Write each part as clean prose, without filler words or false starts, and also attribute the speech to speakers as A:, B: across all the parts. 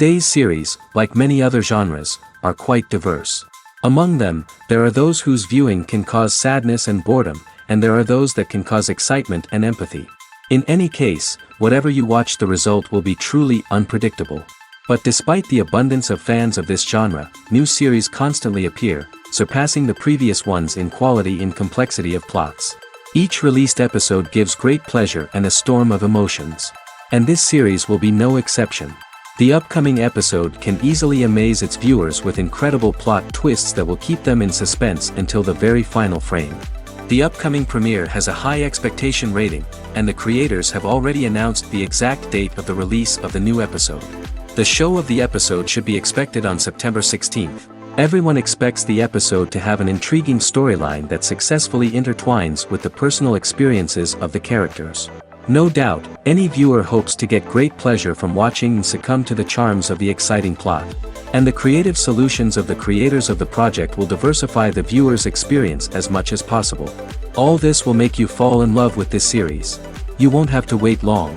A: Today's series, like many other genres, are quite diverse. Among them, there are those whose viewing can cause sadness and boredom, and there are those that can cause excitement and empathy. In any case, whatever you watch, the result will be truly unpredictable. But despite the abundance of fans of this genre, new series constantly appear, surpassing the previous ones in quality and complexity of plots. Each released episode gives great pleasure and a storm of emotions. And this series will be no exception. The upcoming episode can easily amaze its viewers with incredible plot twists that will keep them in suspense until the very final frame. The upcoming premiere has a high expectation rating, and the creators have already announced the exact date of the release of the new episode. The show of the episode should be expected on September 16th. Everyone expects the episode to have an intriguing storyline that successfully intertwines with the personal experiences of the characters. No doubt, any viewer hopes to get great pleasure from watching and succumb to the charms of the exciting plot. And the creative solutions of the creators of the project will diversify the viewer's experience as much as possible. All this will make you fall in love with this series. You won't have to wait long.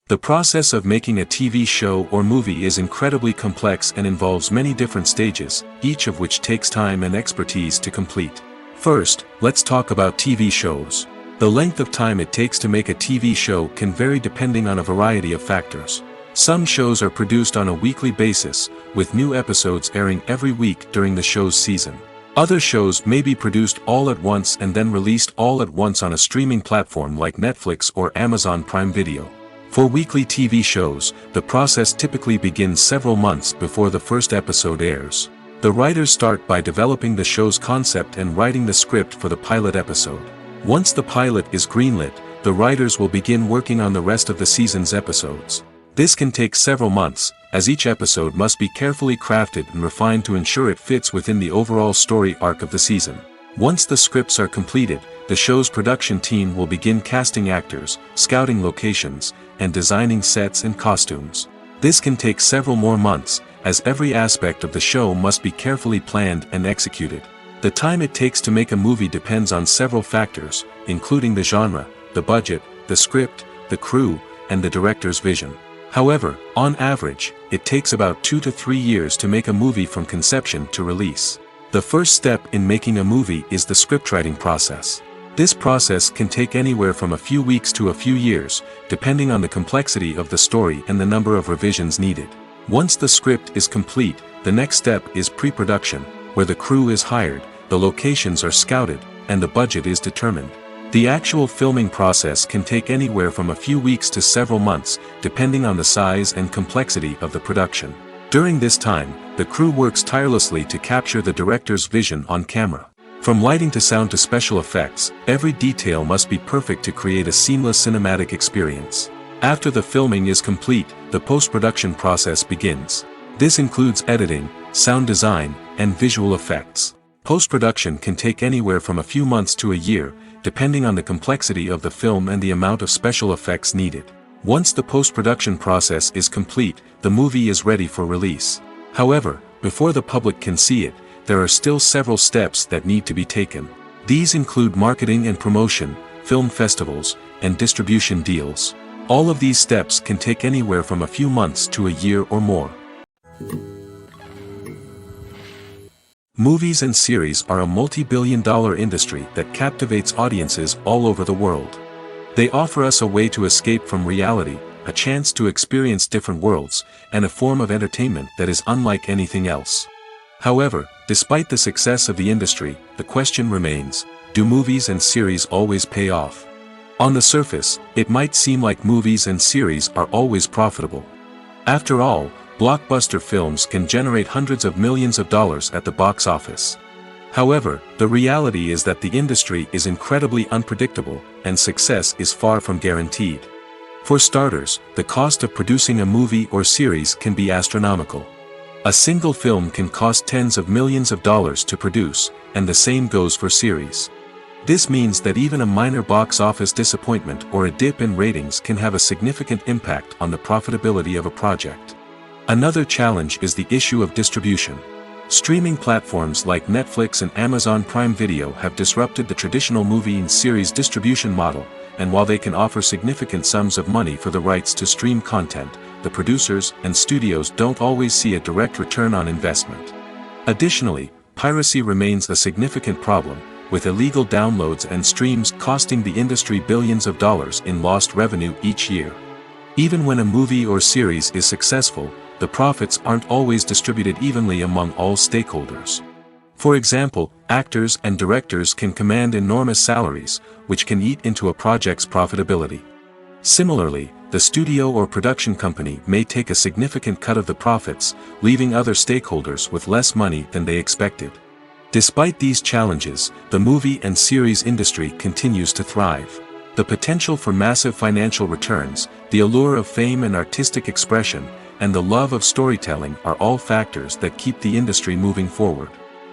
A: The process of making a TV show or movie is incredibly complex and involves many different stages, each of which takes time and expertise to complete. First, let's talk about TV shows. The length of time it takes to make a TV show can vary depending on a variety of factors. Some shows are produced on a weekly basis, with new episodes airing every week during the show's season. Other shows may be produced all at once and then released all at once on a streaming platform like Netflix or Amazon Prime Video. For weekly TV shows, the process typically begins several months before the first episode airs. The writers start by developing the show's concept and writing the script for the pilot episode. Once the pilot is greenlit, the writers will begin working on the rest of the season's episodes. This can take several months, as each episode must be carefully crafted and refined to ensure it fits within the overall story arc of the season. Once the scripts are completed, the show's production team will begin casting actors, scouting locations, and designing sets and costumes. This can take several more months, as every aspect of the show must be carefully planned and executed. The time it takes to make a movie depends on several factors, including the genre, the budget, the script, the crew, and the director's vision. However, on average, it takes about 2 to 3 years to make a movie from conception to release. The first step in making a movie is the scriptwriting process. This process can take anywhere from a few weeks to a few years, depending on the complexity of the story and the number of revisions needed. Once the script is complete, the next step is pre-production, where the crew is hired, the locations are scouted, and the budget is determined. The actual filming process can take anywhere from a few weeks to several months, depending on the size and complexity of the production. During this time, the crew works tirelessly to capture the director's vision on camera. From lighting to sound to special effects, every detail must be perfect to create a seamless cinematic experience. After the filming is complete, the post-production process begins. This includes editing, sound design, and visual effects. Post-production can take anywhere from a few months to a year, depending on the complexity of the film and the amount of special effects needed. Once the post-production process is complete, the movie is ready for release. However, before the public can see it, there are still several steps that need to be taken. These include marketing and promotion, film festivals, and distribution deals. All of these steps can take anywhere from a few months to a year or more. Movies and series are a multi-billion-dollar industry that captivates audiences all over the world. They offer us a way to escape from reality, a chance to experience different worlds, and a form of entertainment that is unlike anything else. However, despite the success of the industry, the question remains, do movies and series always pay off? On the surface, it might seem like movies and series are always profitable. After all, blockbuster films can generate hundreds of millions of dollars at the box office. However, the reality is that the industry is incredibly unpredictable, and success is far from guaranteed. For starters, the cost of producing a movie or series can be astronomical. A single film can cost tens of millions of dollars to produce, and the same goes for series. This means that even a minor box office disappointment or a dip in ratings can have a significant impact on the profitability of a project. Another challenge is the issue of distribution. Streaming platforms like Netflix and Amazon Prime Video have disrupted the traditional movie and series distribution model, and while they can offer significant sums of money for the rights to stream content, the producers and studios don't always see a direct return on investment. Additionally, piracy remains a significant problem, with illegal downloads and streams costing the industry billions of dollars in lost revenue each year. Even when a movie or series is successful, the profits aren't always distributed evenly among all stakeholders. For example, actors and directors can command enormous salaries, which can eat into a project's profitability. Similarly, the studio or production company may take a significant cut of the profits, leaving other stakeholders with less money than they expected. Despite these challenges, the movie and series industry continues to thrive. The potential for massive financial returns, the allure of fame and artistic expression, and the love of storytelling are all factors that keep the industry moving forward.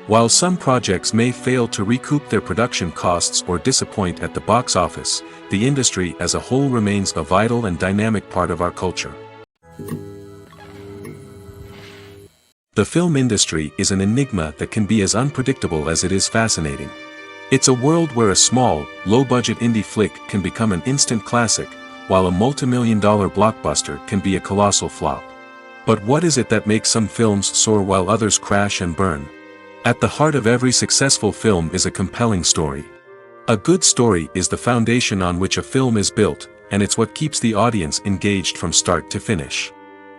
A: While some projects may fail to recoup their production costs or disappoint at the box office, the industry as a whole remains a vital and dynamic part of our culture. The film industry is an enigma that can be as unpredictable as it is fascinating. It's a world where a small, low-budget indie flick can become an instant classic, while a multi-million-dollar blockbuster can be a colossal flop. But what is it that makes some films soar while others crash and burn? At the heart of every successful film is a compelling story. A good story is the foundation on which a film is built, and it's what keeps the audience engaged from start to finish.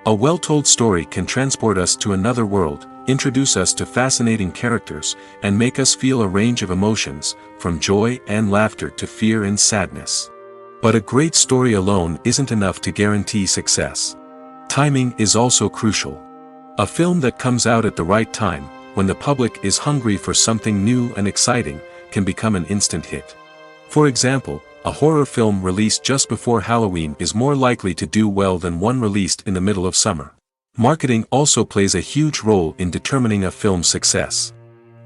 A: A well-told story can transport us to another world, introduce us to fascinating characters, and make us feel a range of emotions, from joy and laughter to fear and sadness. But a great story alone isn't enough to guarantee success. Timing is also crucial. A film that comes out at the right time, when the public is hungry for something new and exciting, can become an instant hit. For example, a horror film released just before Halloween is more likely to do well than one released in the middle of summer. Marketing also plays a huge role in determining a film's success.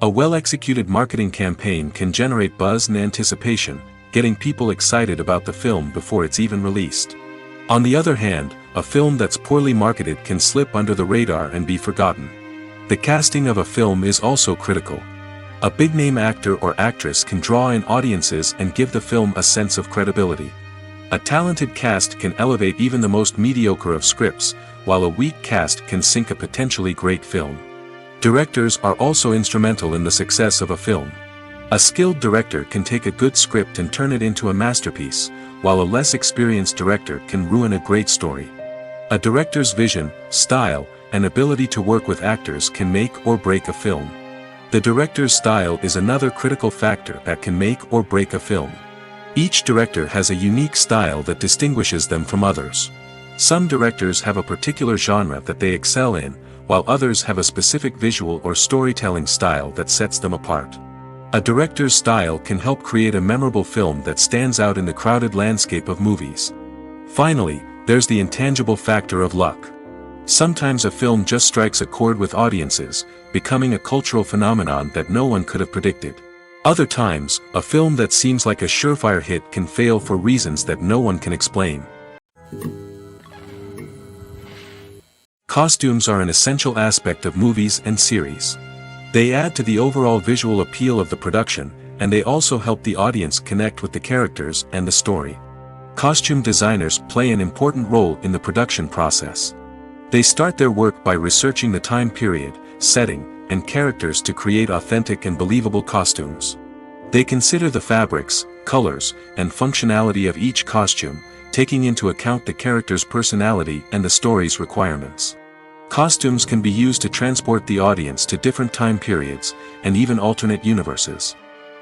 A: A well-executed marketing campaign can generate buzz and anticipation, getting people excited about the film before it's even released. On the other hand, a film that's poorly marketed can slip under the radar and be forgotten. The casting of a film is also critical. A big-name actor or actress can draw in audiences and give the film a sense of credibility. A talented cast can elevate even the most mediocre of scripts, while a weak cast can sink a potentially great film. Directors are also instrumental in the success of a film. A skilled director can take a good script and turn it into a masterpiece, while a less experienced director can ruin a great story. A director's vision, style, and ability to work with actors can make or break a film. The director's style is another critical factor that can make or break a film. Each director has a unique style that distinguishes them from others. Some directors have a particular genre that they excel in, while others have a specific visual or storytelling style that sets them apart. A director's style can help create a memorable film that stands out in the crowded landscape of movies. Finally, there's the intangible factor of luck. Sometimes a film just strikes a chord with audiences, becoming a cultural phenomenon that no one could have predicted. Other times, a film that seems like a surefire hit can fail for reasons that no one can explain. Costumes are an essential aspect of movies and series. They add to the overall visual appeal of the production, and they also help the audience connect with the characters and the story. Costume designers play an important role in the production process. They start their work by researching the time period, setting, and characters to create authentic and believable costumes. They consider the fabrics, colors, and functionality of each costume, taking into account the character's personality and the story's requirements. Costumes can be used to transport the audience to different time periods, and even alternate universes.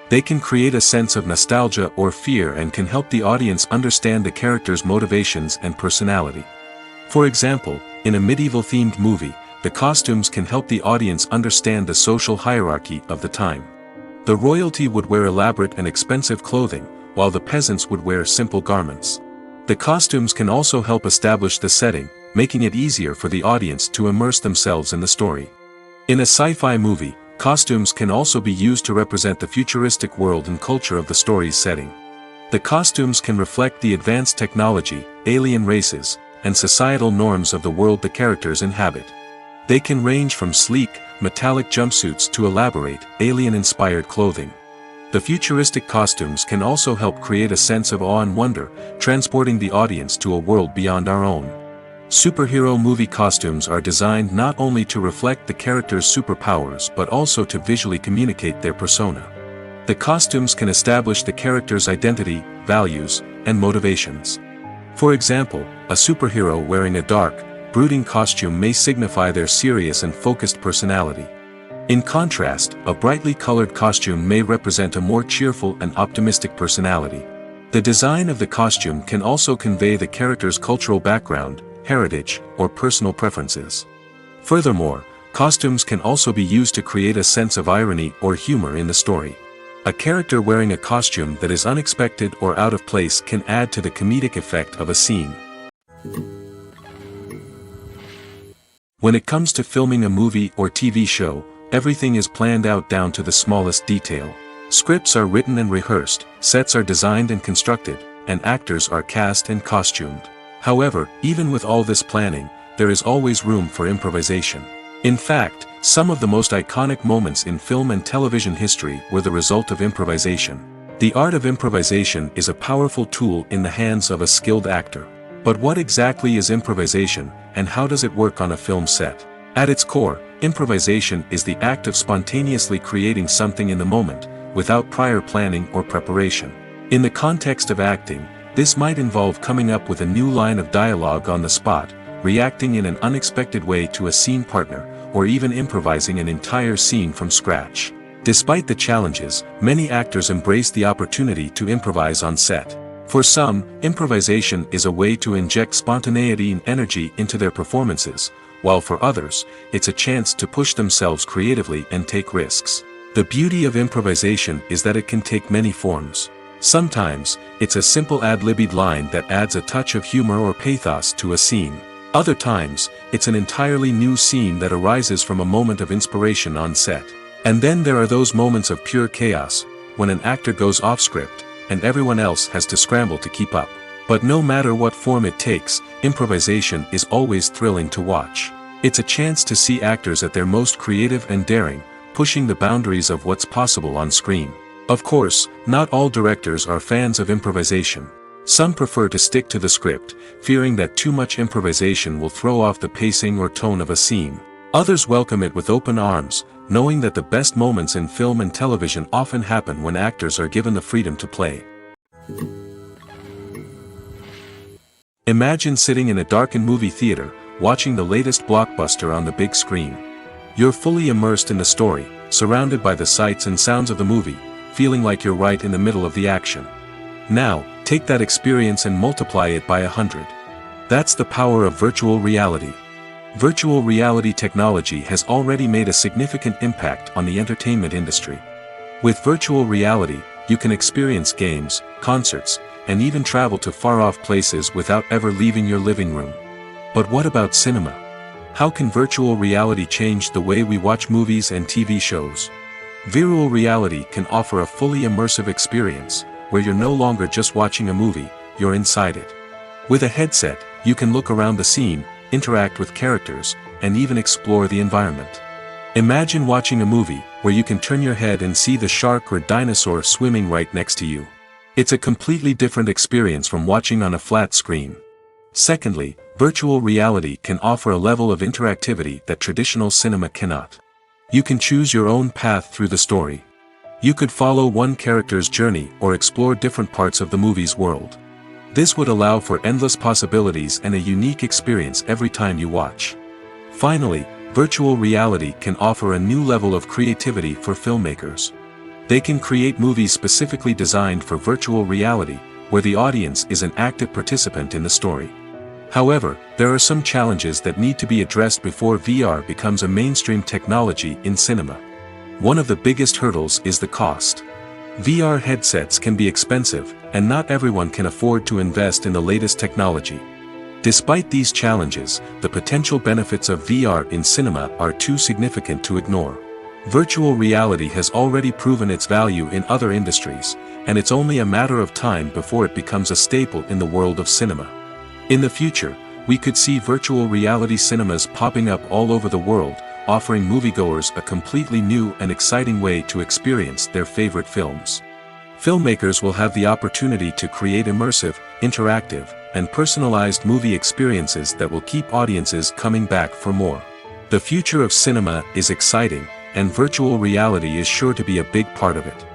A: They can create a sense of nostalgia or fear and can help the audience understand the character's motivations and personality. For example, in a medieval-themed movie, the costumes can help the audience understand the social hierarchy of the time. The royalty would wear elaborate and expensive clothing, while the peasants would wear simple garments. The costumes can also help establish the setting, making it easier for the audience to immerse themselves in the story. In a sci-fi movie, costumes can also be used to represent the futuristic world and culture of the story's setting. The costumes can reflect the advanced technology, alien races, and societal norms of the world the characters inhabit. They can range from sleek, metallic jumpsuits to elaborate, alien-inspired clothing. The futuristic costumes can also help create a sense of awe and wonder, transporting the audience to a world beyond our own. Superhero movie costumes are designed not only to reflect the character's superpowers but also to visually communicate their persona. The costumes can establish the character's identity, values, and motivations. For example, a superhero wearing a dark, brooding costume may signify their serious and focused personality. In contrast, a brightly colored costume may represent a more cheerful and optimistic personality. The design of the costume can also convey the character's cultural background, heritage, or personal preferences. Furthermore, costumes can also be used to create a sense of irony or humor in the story. A character wearing a costume that is unexpected or out of place can add to the comedic effect of a scene. When it comes to filming a movie or TV show, everything is planned out down to the smallest detail. Scripts are written and rehearsed, sets are designed and constructed, and actors are cast and costumed. However, even with all this planning, there is always room for improvisation. In fact, some of the most iconic moments in film and television history were the result of improvisation. The art of improvisation is a powerful tool in the hands of a skilled actor. But what exactly is improvisation, and how does it work on a film set? At its core, improvisation is the act of spontaneously creating something in the moment, without prior planning or preparation. In the context of acting, this might involve coming up with a new line of dialogue on the spot, reacting in an unexpected way to a scene partner, or even improvising an entire scene from scratch. Despite the challenges, many actors embrace the opportunity to improvise on set. For some, improvisation is a way to inject spontaneity and energy into their performances, while for others, it's a chance to push themselves creatively and take risks. The beauty of improvisation is that it can take many forms. Sometimes, it's a simple ad-libbed line that adds a touch of humor or pathos to a scene. Other times, it's an entirely new scene that arises from a moment of inspiration on set. And then there are those moments of pure chaos, when an actor goes off script, and everyone else has to scramble to keep up. But no matter what form it takes, improvisation is always thrilling to watch. It's a chance to see actors at their most creative and daring, pushing the boundaries of what's possible on screen. Of course, not all directors are fans of improvisation. Some prefer to stick to the script, fearing that too much improvisation will throw off the pacing or tone of a scene. Others welcome it with open arms, knowing that the best moments in film and television often happen when actors are given the freedom to play. Imagine sitting in a darkened movie theater, watching the latest blockbuster on the big screen. You're fully immersed in the story, surrounded by the sights and sounds of the movie, feeling like you're right in the middle of the action. Now, take that experience and multiply it by 100. That's the power of virtual reality. Virtual reality technology has already made a significant impact on the entertainment industry. With virtual reality, you can experience games, concerts, and even travel to far-off places without ever leaving your living room. But what about cinema? How can virtual reality change the way we watch movies and TV shows? Virtual reality can offer a fully immersive experience, where you're no longer just watching a movie, you're inside it. With a headset, you can look around the scene, interact with characters, and even explore the environment. Imagine watching a movie, where you can turn your head and see the shark or dinosaur swimming right next to you. It's a completely different experience from watching on a flat screen. Secondly, virtual reality can offer a level of interactivity that traditional cinema cannot. You can choose your own path through the story. You could follow one character's journey or explore different parts of the movie's world. This would allow for endless possibilities and a unique experience every time you watch. Finally, virtual reality can offer a new level of creativity for filmmakers. They can create movies specifically designed for virtual reality, where the audience is an active participant in the story. However, there are some challenges that need to be addressed before VR becomes a mainstream technology in cinema. One of the biggest hurdles is the cost. VR headsets can be expensive, and not everyone can afford to invest in the latest technology. Despite these challenges, the potential benefits of VR in cinema are too significant to ignore. Virtual reality has already proven its value in other industries, and it's only a matter of time before it becomes a staple in the world of cinema. In the future, we could see virtual reality cinemas popping up all over the world, offering moviegoers a completely new and exciting way to experience their favorite films. Filmmakers will have the opportunity to create immersive, interactive, and personalized movie experiences that will keep audiences coming back for more. The future of cinema is exciting, and virtual reality is sure to be a big part of it.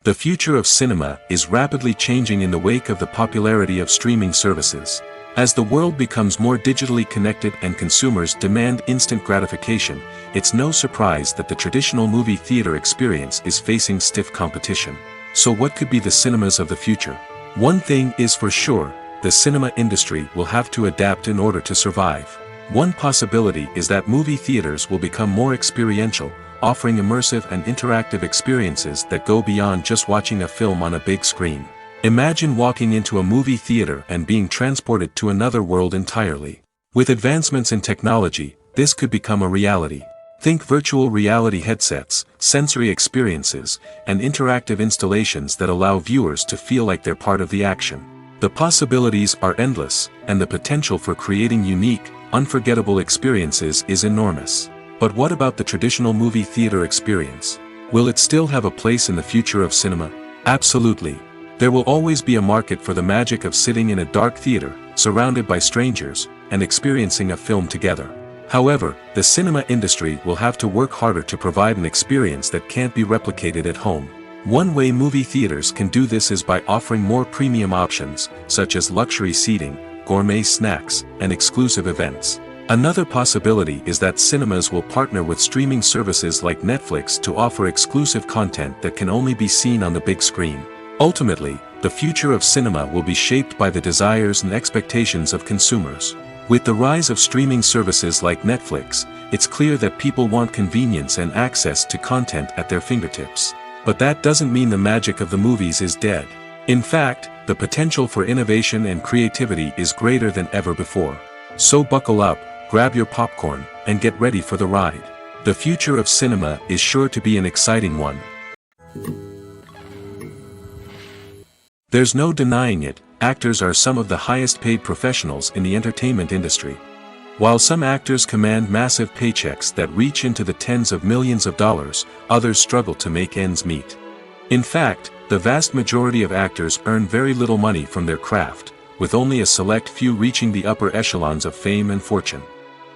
A: The future of cinema is rapidly changing in the wake of the popularity of streaming services. As the world becomes more digitally connected and consumers demand instant gratification, it's no surprise that the traditional movie theater experience is facing stiff competition. So what could be the cinemas of the future? One thing is for sure, the cinema industry will have to adapt in order to survive. One possibility is that movie theaters will become more experiential, offering immersive and interactive experiences that go beyond just watching a film on a big screen. Imagine walking into a movie theater and being transported to another world entirely. With advancements in technology, this could become a reality. Think virtual reality headsets, sensory experiences, and interactive installations that allow viewers to feel like they're part of the action. The possibilities are endless, and the potential for creating unique, unforgettable experiences is enormous. But what about the traditional movie theater experience? Will it still have a place in the future of cinema? Absolutely. There will always be a market for the magic of sitting in a dark theater, surrounded by strangers, and experiencing a film together. However, the cinema industry will have to work harder to provide an experience that can't be replicated at home. One way movie theaters can do this is by offering more premium options, such as luxury seating, gourmet snacks, and exclusive events. Another possibility is that cinemas will partner with streaming services like Netflix to offer exclusive content that can only be seen on the big screen. Ultimately, the future of cinema will be shaped by the desires and expectations of consumers. With the rise of streaming services like Netflix, it's clear that people want convenience and access to content at their fingertips. But that doesn't mean the magic of the movies is dead. In fact, the potential for innovation and creativity is greater than ever before. So buckle up, grab your popcorn, and get ready for the ride. The future of cinema is sure to be an exciting one. There's no denying it, actors are some of the highest paid professionals in the entertainment industry. While some actors command massive paychecks that reach into the tens of millions of dollars, others struggle to make ends meet. In fact, the vast majority of actors earn very little money from their craft, with only a select few reaching the upper echelons of fame and fortune.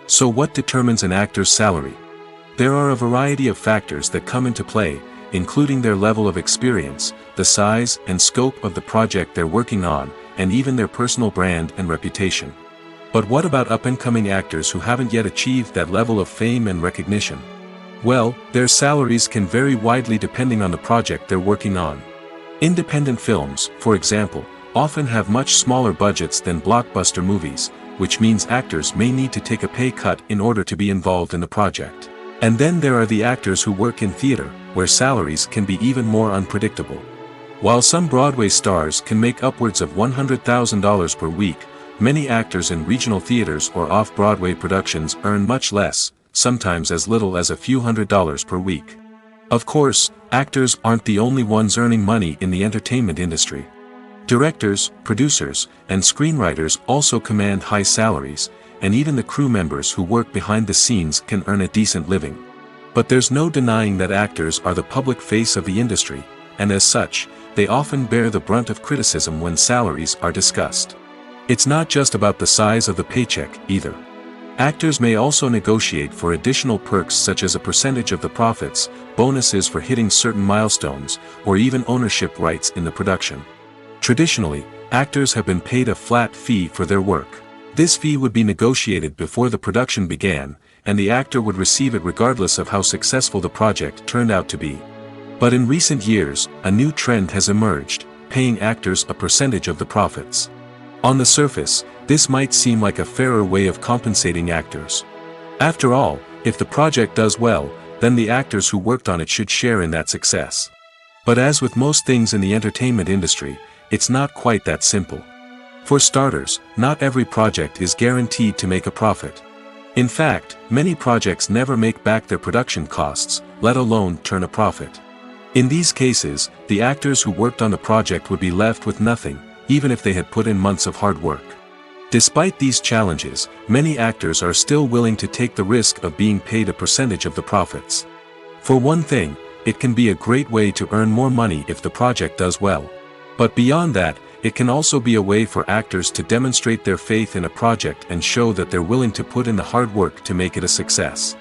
A: So what determines an actor's salary? There are a variety of factors that come into play, including their level of experience, the size and scope of the project they're working on, and even their personal brand and reputation. But what about up-and-coming actors who haven't yet achieved that level of fame and recognition? Well, their salaries can vary widely depending on the project they're working on. Independent films, for example, often have much smaller budgets than blockbuster movies, which means actors may need to take a pay cut in order to be involved in the project. And then there are the actors who work in theater, where salaries can be even more unpredictable. While some Broadway stars can make upwards of $100,000 per week, many actors in regional theaters or off-Broadway productions earn much less, sometimes as little as a few $100s per week. Of course, actors aren't the only ones earning money in the entertainment industry. Directors, producers, and screenwriters also command high salaries, and even the crew members who work behind the scenes can earn a decent living. But there's no denying that actors are the public face of the industry, and as such, they often bear the brunt of criticism when salaries are discussed. It's not just about the size of the paycheck, either. Actors may also negotiate for additional perks such as a percentage of the profits, bonuses for hitting certain milestones, or even ownership rights in the production. Traditionally, actors have been paid a flat fee for their work. This fee would be negotiated before the production began, and the actor would receive it regardless of how successful the project turned out to be. But in recent years, a new trend has emerged, paying actors a percentage of the profits. On the surface, this might seem like a fairer way of compensating actors. After all, if the project does well, then the actors who worked on it should share in that success. But as with most things in the entertainment industry, it's not quite that simple. For starters, not every project is guaranteed to make a profit. In fact, many projects never make back their production costs, let alone turn a profit. In these cases, the actors who worked on the project would be left with nothing, even if they had put in months of hard work. Despite these challenges, many actors are still willing to take the risk of being paid a percentage of the profits. For one thing, it can be a great way to earn more money if the project does well. But beyond that, it can also be a way for actors to demonstrate their faith in a project and show that they're willing to put in the hard work to make it a success.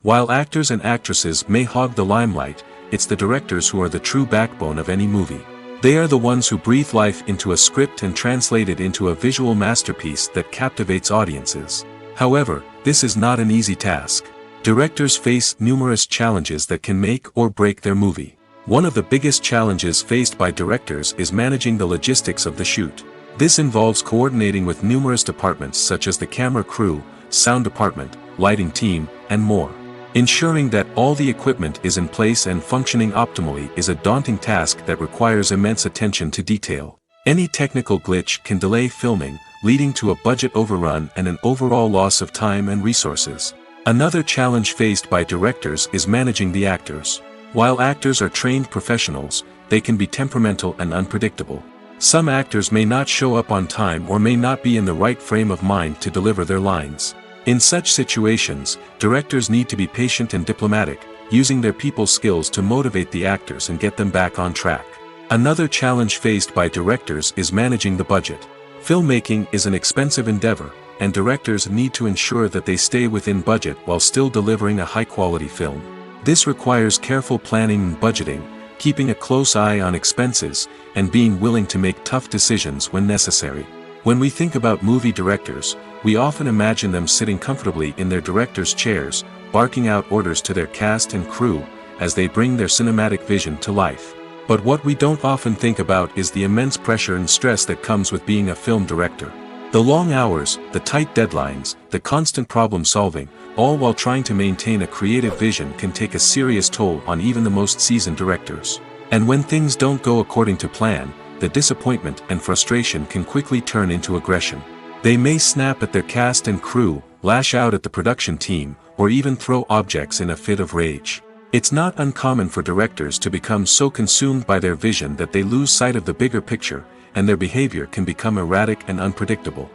A: While actors and actresses may hog the limelight, it's the directors who are the true backbone of any movie. They are the ones who breathe life into a script and translate it into a visual masterpiece that captivates audiences. However, this is not an easy task. Directors face numerous challenges that can make or break their movie. One of the biggest challenges faced by directors is managing the logistics of the shoot. This involves coordinating with numerous departments such as the camera crew, sound department, lighting team, and more. Ensuring that all the equipment is in place and functioning optimally is a daunting task that requires immense attention to detail. Any technical glitch can delay filming, leading to a budget overrun and an overall loss of time and resources. Another challenge faced by directors is managing the actors. While actors are trained professionals, they can be temperamental and unpredictable. Some actors may not show up on time or may not be in the right frame of mind to deliver their lines. In such situations, directors need to be patient and diplomatic, using their people skills to motivate the actors and get them back on track. Another challenge faced by directors is managing the budget. Filmmaking is an expensive endeavor, and directors need to ensure that they stay within budget while still delivering a high-quality film. This requires careful planning and budgeting, keeping a close eye on expenses, and being willing to make tough decisions when necessary. When we think about movie directors, we often imagine them sitting comfortably in their director's chairs, barking out orders to their cast and crew, as they bring their cinematic vision to life. But what we don't often think about is the immense pressure and stress that comes with being a film director. The long hours, the tight deadlines, the constant problem solving, all while trying to maintain a creative vision can take a serious toll on even the most seasoned directors. And when things don't go according to plan, the disappointment and frustration can quickly turn into aggression. They may snap at their cast and crew, lash out at the production team, or even throw objects in a fit of rage. It's not uncommon for directors to become so consumed by their vision that they lose sight of the bigger picture, and their behavior can become erratic and unpredictable.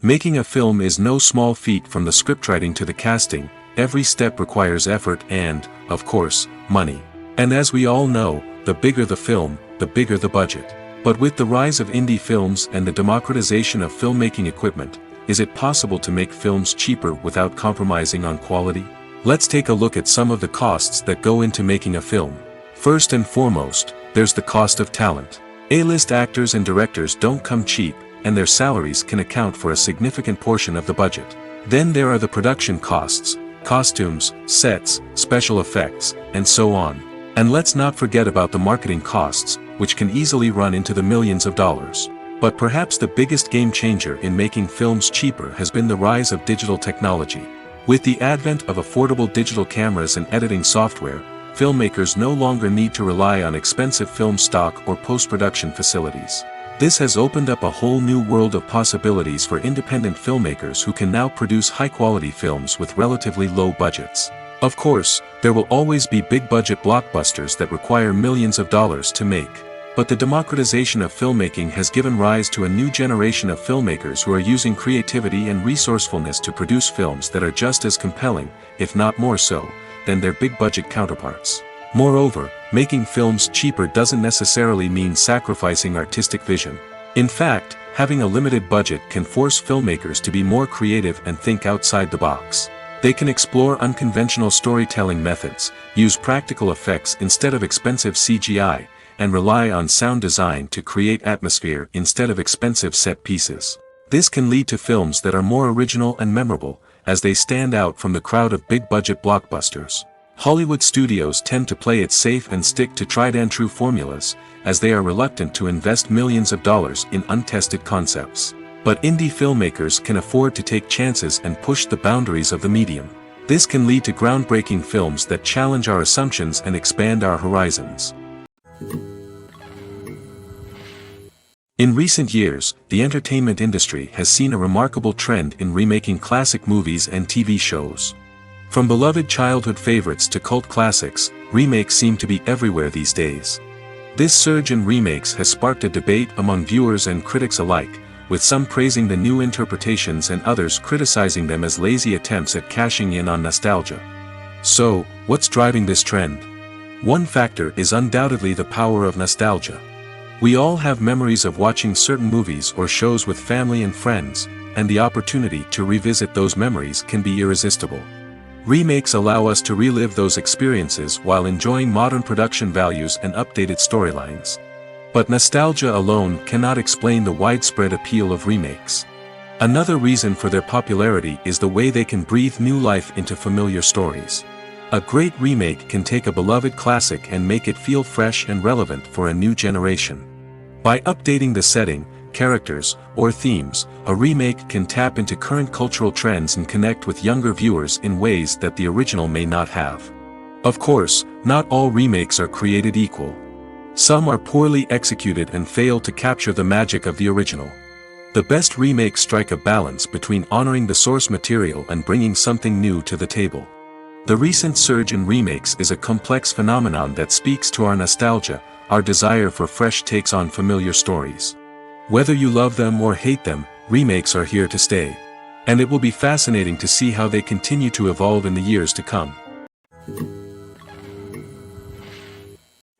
A: Making a film is no small feat. From the scriptwriting to the casting, every step requires effort and, of course, money. And as we all know, the bigger the film, the bigger the budget. But with the rise of indie films and the democratization of filmmaking equipment, is it possible to make films cheaper without compromising on quality? Let's take a look at some of the costs that go into making a film. First and foremost, there's the cost of talent. A-list actors and directors don't come cheap, and their salaries can account for a significant portion of the budget. Then there are the production costs, costumes, sets, special effects, and so on. And let's not forget about the marketing costs, which can easily run into the millions of dollars. But perhaps the biggest game changer in making films cheaper has been the rise of digital technology. With the advent of affordable digital cameras and editing software, filmmakers no longer need to rely on expensive film stock or post-production facilities. This has opened up a whole new world of possibilities for independent filmmakers who can now produce high-quality films with relatively low budgets. Of course, there will always be big-budget blockbusters that require millions of dollars to make. But the democratization of filmmaking has given rise to a new generation of filmmakers who are using creativity and resourcefulness to produce films that are just as compelling, if not more so, than their big-budget counterparts. Moreover, making films cheaper doesn't necessarily mean sacrificing artistic vision. In fact, having a limited budget can force filmmakers to be more creative and think outside the box. They can explore unconventional storytelling methods, use practical effects instead of expensive CGI, and rely on sound design to create atmosphere instead of expensive set pieces. This can lead to films that are more original and memorable, as they stand out from the crowd of big-budget blockbusters. Hollywood studios tend to play it safe and stick to tried-and-true formulas, as they are reluctant to invest millions of dollars in untested concepts. But indie filmmakers can afford to take chances and push the boundaries of the medium. This can lead to groundbreaking films that challenge our assumptions and expand our horizons. In recent years, the entertainment industry has seen a remarkable trend in remaking classic movies and TV shows. From beloved childhood favorites to cult classics, remakes seem to be everywhere these days. This surge in remakes has sparked a debate among viewers and critics alike, with some praising the new interpretations and others criticizing them as lazy attempts at cashing in on nostalgia. So, what's driving this trend? One factor is undoubtedly the power of nostalgia. We all have memories of watching certain movies or shows with family and friends, and the opportunity to revisit those memories can be irresistible. Remakes allow us to relive those experiences while enjoying modern production values and updated storylines. But nostalgia alone cannot explain the widespread appeal of remakes. Another reason for their popularity is the way they can breathe new life into familiar stories. A great remake can take a beloved classic and make it feel fresh and relevant for a new generation. By updating the setting, characters, or themes, a remake can tap into current cultural trends and connect with younger viewers in ways that the original may not have. Of course, not all remakes are created equal. Some are poorly executed and fail to capture the magic of the original. The best remakes strike a balance between honoring the source material and bringing something new to the table. The recent surge in remakes is a complex phenomenon that speaks to our nostalgia, our desire for fresh takes on familiar stories. Whether you love them or hate them, remakes are here to stay. And it will be fascinating to see how they continue to evolve in the years to come.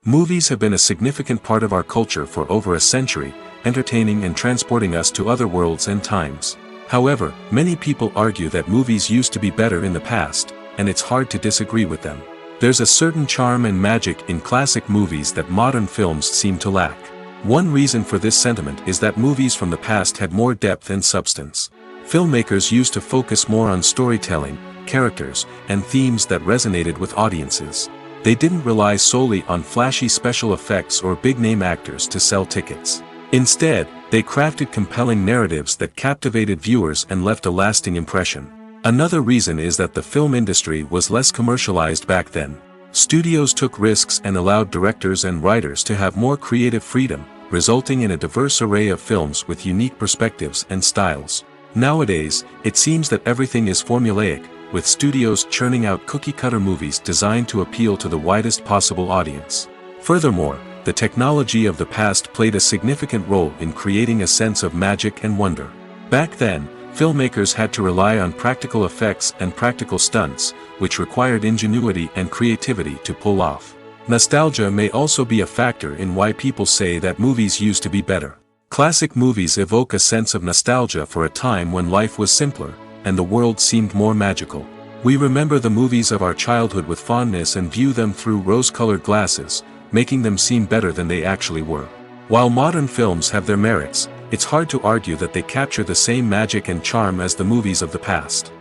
A: Movies have been a significant part of our culture for over a century, entertaining and transporting us to other worlds and times. However, many people argue that movies used to be better in the past, and it's hard to disagree with them. There's a certain charm and magic in classic movies that modern films seem to lack. One reason for this sentiment is that movies from the past had more depth and substance. Filmmakers used to focus more on storytelling, characters, and themes that resonated with audiences. They didn't rely solely on flashy special effects or big-name actors to sell tickets. Instead, they crafted compelling narratives that captivated viewers and left a lasting impression. Another reason is that the film industry was less commercialized back then. Studios took risks and allowed directors and writers to have more creative freedom, resulting in a diverse array of films with unique perspectives and styles. Nowadays, it seems that everything is formulaic, with studios churning out cookie-cutter movies designed to appeal to the widest possible audience. Furthermore, the technology of the past played a significant role in creating a sense of magic and wonder. Back then, filmmakers had to rely on practical effects and practical stunts, which required ingenuity and creativity to pull off. Nostalgia may also be a factor in why people say that movies used to be better. Classic movies evoke a sense of nostalgia for a time when life was simpler, and the world seemed more magical. We remember the movies of our childhood with fondness and view them through rose-colored glasses, making them seem better than they actually were. While modern films have their merits, it's hard to argue that they capture the same magic and charm as the movies of the past.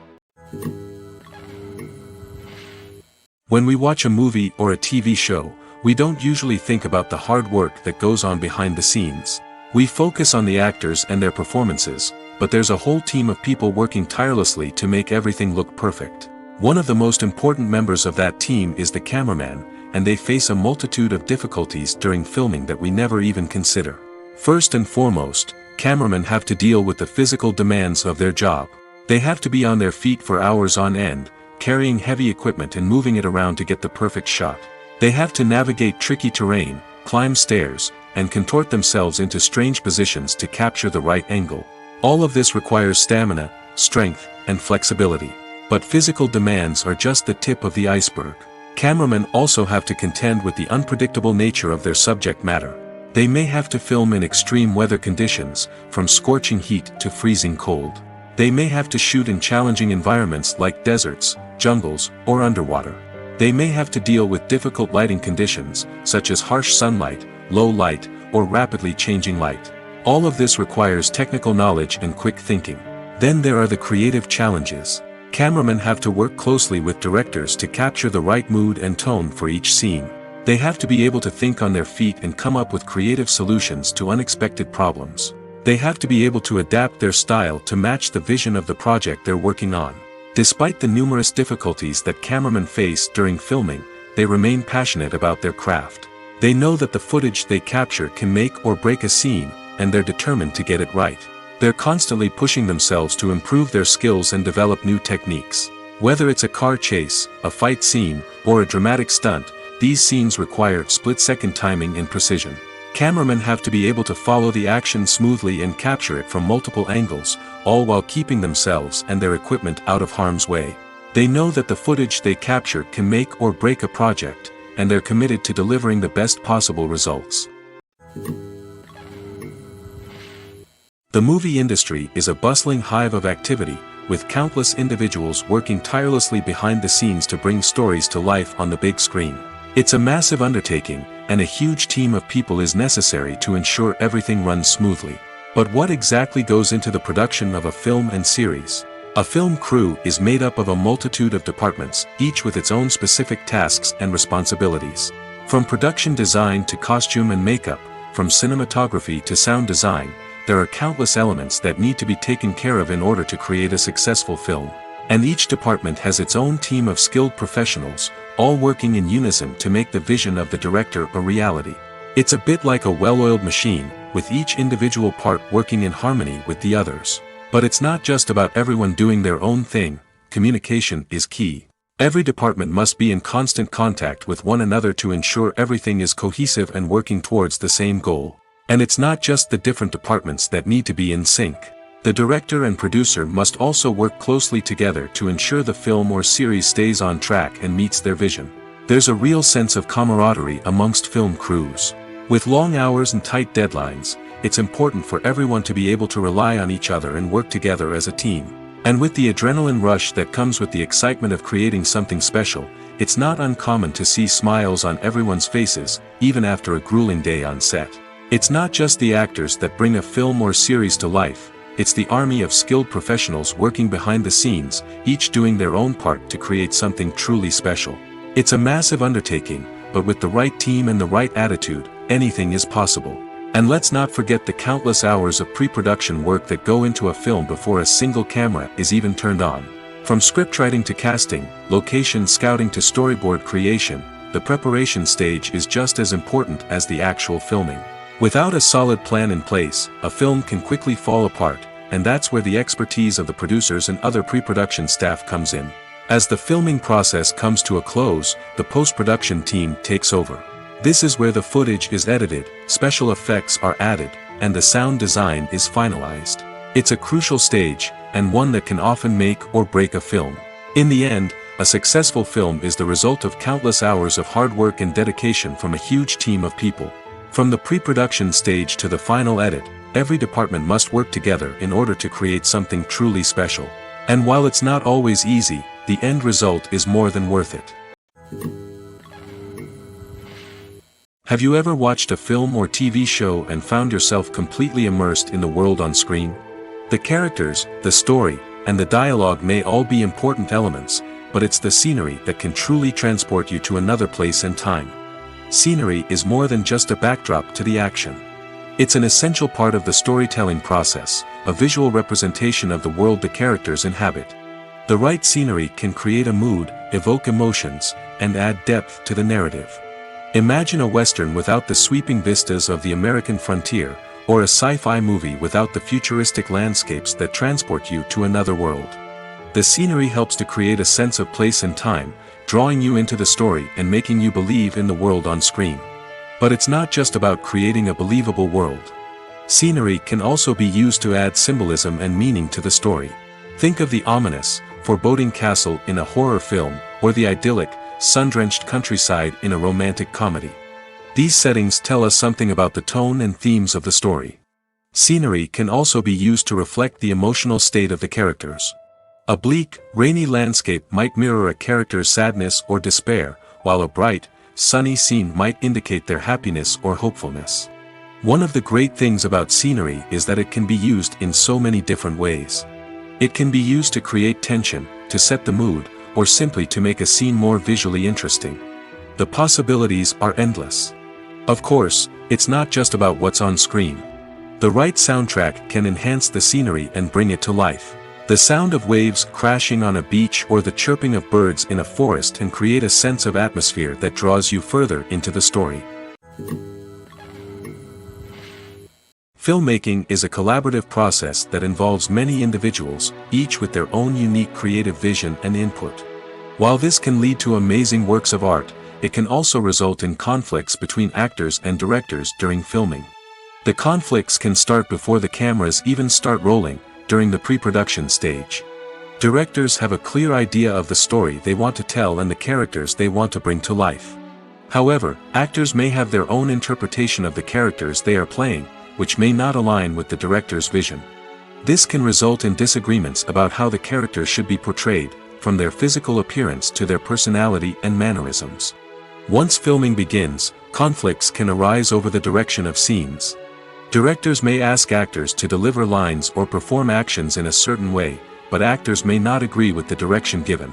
A: When we watch a movie or a TV show, we don't usually think about the hard work that goes on behind the scenes. We focus on the actors and their performances, but there's a whole team of people working tirelessly to make everything look perfect. One of the most important members of that team is the cameraman, and they face a multitude of difficulties during filming that we never even consider. First and foremost, cameramen have to deal with the physical demands of their job. They have to be on their feet for hours on end, carrying heavy equipment and moving it around to get the perfect shot. They have to navigate tricky terrain, climb stairs, and contort themselves into strange positions to capture the right angle. All of this requires stamina, strength, and flexibility. But physical demands are just the tip of the iceberg. Cameramen also have to contend with the unpredictable nature of their subject matter. They may have to film in extreme weather conditions, from scorching heat to freezing cold. They may have to shoot in challenging environments like deserts, jungles, or underwater. They may have to deal with difficult lighting conditions, such as harsh sunlight, low light, or rapidly changing light. All of this requires technical knowledge and quick thinking. Then there are the creative challenges. Cameramen have to work closely with directors to capture the right mood and tone for each scene. They have to be able to think on their feet and come up with creative solutions to unexpected problems. They have to be able to adapt their style to match the vision of the project they're working on. Despite the numerous difficulties that cameramen face during filming, they remain passionate about their craft. They know that the footage they capture can make or break a scene, and they're determined to get it right. They're constantly pushing themselves to improve their skills and develop new techniques. Whether it's a car chase, a fight scene, or a dramatic stunt, these scenes require split-second timing and precision. Cameramen have to be able to follow the action smoothly and capture it from multiple angles, all while keeping themselves and their equipment out of harm's way. They know that the footage they capture can make or break a project, and they're committed to delivering the best possible results. The movie industry is a bustling hive of activity, with countless individuals working tirelessly behind the scenes to bring stories to life on the big screen. It's a massive undertaking, and a huge team of people is necessary to ensure everything runs smoothly. But what exactly goes into the production of a film and series? A film crew is made up of a multitude of departments, each with its own specific tasks and responsibilities. From production design to costume and makeup, from cinematography to sound design, there are countless elements that need to be taken care of in order to create a successful film. And each department has its own team of skilled professionals, all working in unison to make the vision of the director a reality. It's a bit like a well-oiled machine, with each individual part working in harmony with the others. But it's not just about everyone doing their own thing. Communication is key. Every department must be in constant contact with one another to ensure everything is cohesive and working towards the same goal. And it's not just the different departments that need to be in sync. The director and producer must also work closely together to ensure the film or series stays on track and meets their vision. There's a real sense of camaraderie amongst film crews. With long hours and tight deadlines, it's important for everyone to be able to rely on each other and work together as a team. And with the adrenaline rush that comes with the excitement of creating something special, it's not uncommon to see smiles on everyone's faces, even after a grueling day on set. It's not just the actors that bring a film or series to life, it's the army of skilled professionals working behind the scenes, each doing their own part to create something truly special. It's a massive undertaking, but with the right team and the right attitude, anything is possible. And let's not forget the countless hours of pre-production work that go into a film before a single camera is even turned on. From scriptwriting to casting, location scouting to storyboard creation, the preparation stage is just as important as the actual filming. Without a solid plan in place, a film can quickly fall apart, and that's where the expertise of the producers and other pre-production staff comes in. As the filming process comes to a close, the post-production team takes over. This is where the footage is edited, special effects are added, and the sound design is finalized. It's a crucial stage, and one that can often make or break a film. In the end, a successful film is the result of countless hours of hard work and dedication from a huge team of people. From the pre-production stage to the final edit, every department must work together in order to create something truly special. And while it's not always easy, the end result is more than worth it. Have you ever watched a film or TV show and found yourself completely immersed in the world on screen? The characters, the story, and the dialogue may all be important elements, but it's the scenery that can truly transport you to another place and time. Scenery is more than just a backdrop to the action. It's an essential part of the storytelling process, a visual representation of the world the characters inhabit. The right scenery can create a mood, evoke emotions, and add depth to the narrative. Imagine a Western without the sweeping vistas of the American frontier, or a sci-fi movie without the futuristic landscapes that transport you to another world. The scenery helps to create a sense of place and time, drawing you into the story and making you believe in the world on screen. But it's not just about creating a believable world. Scenery can also be used to add symbolism and meaning to the story. Think of the ominous, foreboding castle in a horror film, or the idyllic, sun-drenched countryside in a romantic comedy. These settings tell us something about the tone and themes of the story. Scenery can also be used to reflect the emotional state of the characters. A bleak, rainy landscape might mirror a character's sadness or despair, while a bright, sunny scene might indicate their happiness or hopefulness. One of the great things about scenery is that it can be used in so many different ways. It can be used to create tension, to set the mood, or simply to make a scene more visually interesting. The possibilities are endless. Of course, it's not just about what's on screen. The right soundtrack can enhance the scenery and bring it to life. The sound of waves crashing on a beach or the chirping of birds in a forest can create a sense of atmosphere that draws you further into the story. Filmmaking is a collaborative process that involves many individuals, each with their own unique creative vision and input. While this can lead to amazing works of art, it can also result in conflicts between actors and directors during filming. The conflicts can start before the cameras even start rolling, during the pre-production stage. Directors have a clear idea of the story they want to tell and the characters they want to bring to life. However, actors may have their own interpretation of the characters they are playing, which may not align with the director's vision. This can result in disagreements about how the characters should be portrayed, from their physical appearance to their personality and mannerisms. Once filming begins, conflicts can arise over the direction of scenes. Directors may ask actors to deliver lines or perform actions in a certain way, but actors may not agree with the direction given.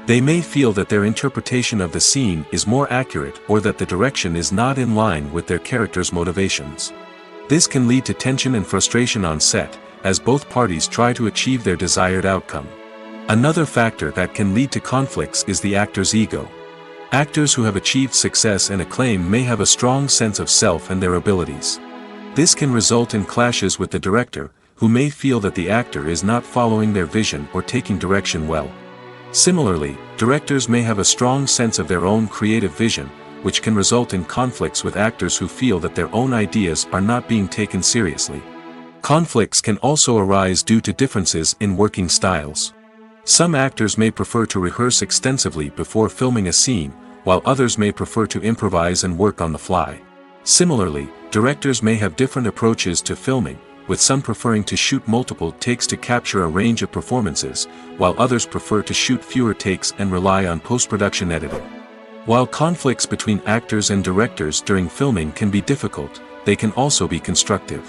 A: They may feel that their interpretation of the scene is more accurate or that the direction is not in line with their character's motivations. This can lead to tension and frustration on set, as both parties try to achieve their desired outcome. Another factor that can lead to conflicts is the actor's ego. Actors who have achieved success and acclaim may have a strong sense of self and their abilities. This can result in clashes with the director, who may feel that the actor is not following their vision or taking direction well. Similarly, directors may have a strong sense of their own creative vision, which can result in conflicts with actors who feel that their own ideas are not being taken seriously. Conflicts can also arise due to differences in working styles. Some actors may prefer to rehearse extensively before filming a scene, while others may prefer to improvise and work on the fly. Similarly, directors may have different approaches to filming, with some preferring to shoot multiple takes to capture a range of performances, while others prefer to shoot fewer takes and rely on post-production editing. While conflicts between actors and directors during filming can be difficult, they can also be constructive.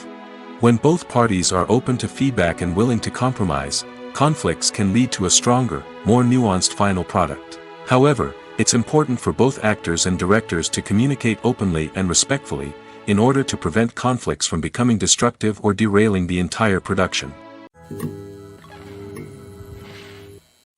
A: When both parties are open to feedback and willing to compromise, conflicts can lead to a stronger, more nuanced final product. However, it's important for both actors and directors to communicate openly and respectfully, in order to prevent conflicts from becoming destructive or derailing the entire production.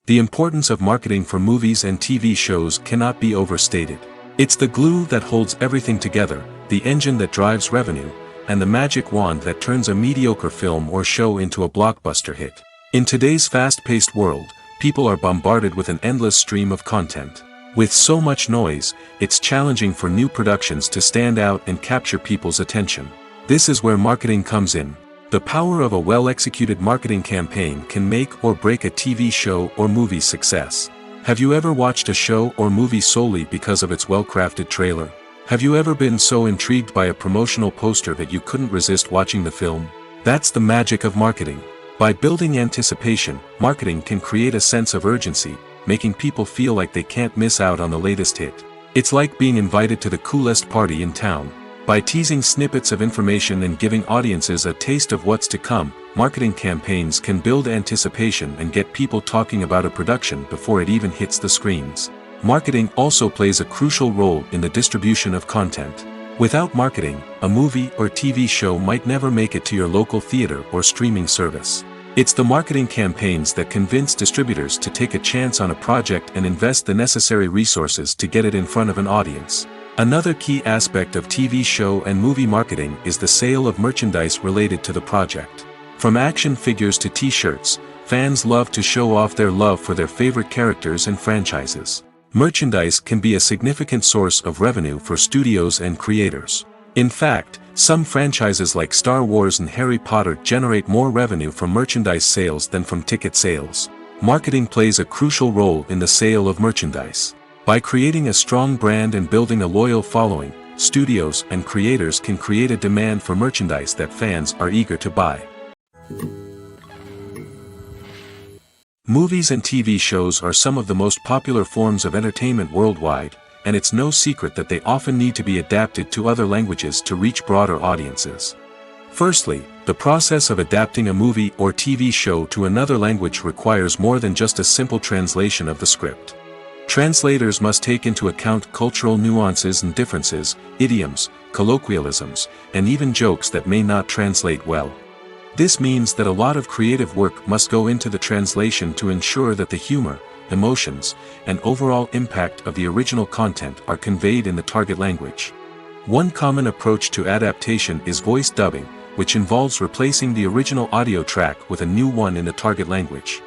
A: The importance of marketing for movies and TV shows cannot be overstated. It's the glue that holds everything together, the engine that drives revenue, and the magic wand that turns a mediocre film or show into a blockbuster hit. In today's fast-paced world, people are bombarded with an endless stream of content. With so much noise, it's challenging for new productions to stand out and capture people's attention. This is where marketing comes in. The power of a well-executed marketing campaign can make or break a TV show or movie's success. Have you ever watched a show or movie solely because of its well-crafted trailer? Have you ever been so intrigued by a promotional poster that you couldn't resist watching the film? That's the magic of marketing. By building anticipation, marketing can create a sense of urgency, making people feel like they can't miss out on the latest hit. It's like being invited to the coolest party in town. By teasing snippets of information and giving audiences a taste of what's to come, marketing campaigns can build anticipation and get people talking about a production before it even hits the screens. Marketing also plays a crucial role in the distribution of content. Without marketing, a movie or TV show might never make it to your local theater or streaming service. It's the marketing campaigns that convince distributors to take a chance on a project and invest the necessary resources to get it in front of an audience. Another key aspect of TV show and movie marketing is the sale of merchandise related to the project. From action figures to t-shirts, fans love to show off their love for their favorite characters and franchises. Merchandise can be a significant source of revenue for studios and creators. In fact, some franchises like Star Wars and Harry Potter generate more revenue from merchandise sales than from ticket sales. Marketing plays a crucial role in the sale of merchandise. By creating a strong brand and building a loyal following, studios and creators can create a demand for merchandise that fans are eager to buy. Movies and TV shows are some of the most popular forms of entertainment worldwide, and it's no secret that they often need to be adapted to other languages to reach broader audiences. Firstly, the process of adapting a movie or TV show to another language requires more than just a simple translation of the script. Translators must take into account cultural nuances and differences, idioms, colloquialisms, and even jokes that may not translate well. This means that a lot of creative work must go into the translation to ensure that the humor, emotions, and overall impact of the original content are conveyed in the target language. One common approach to adaptation is voice dubbing, which involves replacing the original audio track with a new one in the target language.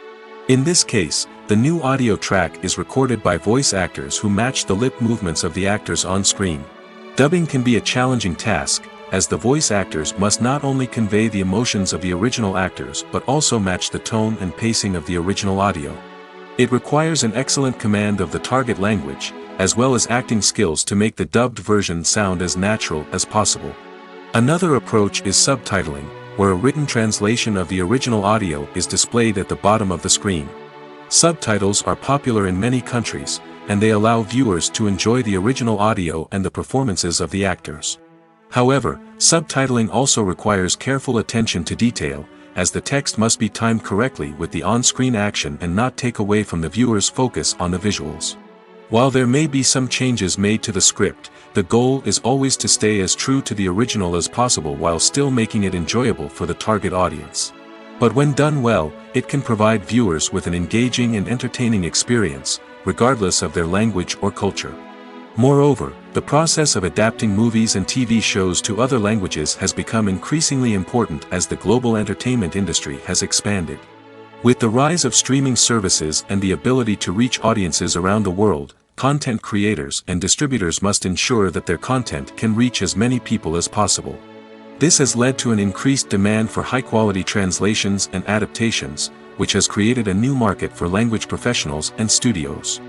A: In this case, the new audio track is recorded by voice actors who match the lip movements of the actors on screen. Dubbing can be a challenging task, as the voice actors must not only convey the emotions of the original actors but also match the tone and pacing of the original audio. It requires an excellent command of the target language, as well as acting skills to make the dubbed version sound as natural as possible. Another approach is subtitling, where a written translation of the original audio is displayed at the bottom of the screen. Subtitles are popular in many countries, and they allow viewers to enjoy the original audio and the performances of the actors. However, subtitling also requires careful attention to detail, as the text must be timed correctly with the on-screen action and not take away from the viewer's focus on the visuals. While there may be some changes made to the script, the goal is always to stay as true to the original as possible while still making it enjoyable for the target audience. But when done well, it can provide viewers with an engaging and entertaining experience, regardless of their language or culture. Moreover, the process of adapting movies and TV shows to other languages has become increasingly important as the global entertainment industry has expanded. With the rise of streaming services and the ability to reach audiences around the world, content creators and distributors must ensure that their content can reach as many people as possible. This has led to an increased demand for high-quality translations and adaptations, which has created a new market for language professionals and studios.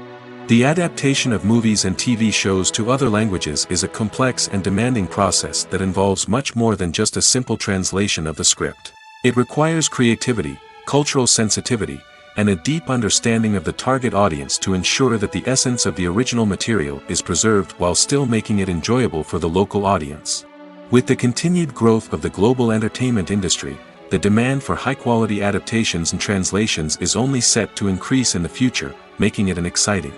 A: The adaptation of movies and TV shows to other languages is a complex and demanding process that involves much more than just a simple translation of the script. It requires creativity, cultural sensitivity, and a deep understanding of the target audience to ensure that the essence of the original material is preserved while still making it enjoyable for the local audience. With the continued growth of the global entertainment industry, the demand for high-quality adaptations and translations is only set to increase in the future, making it an exciting.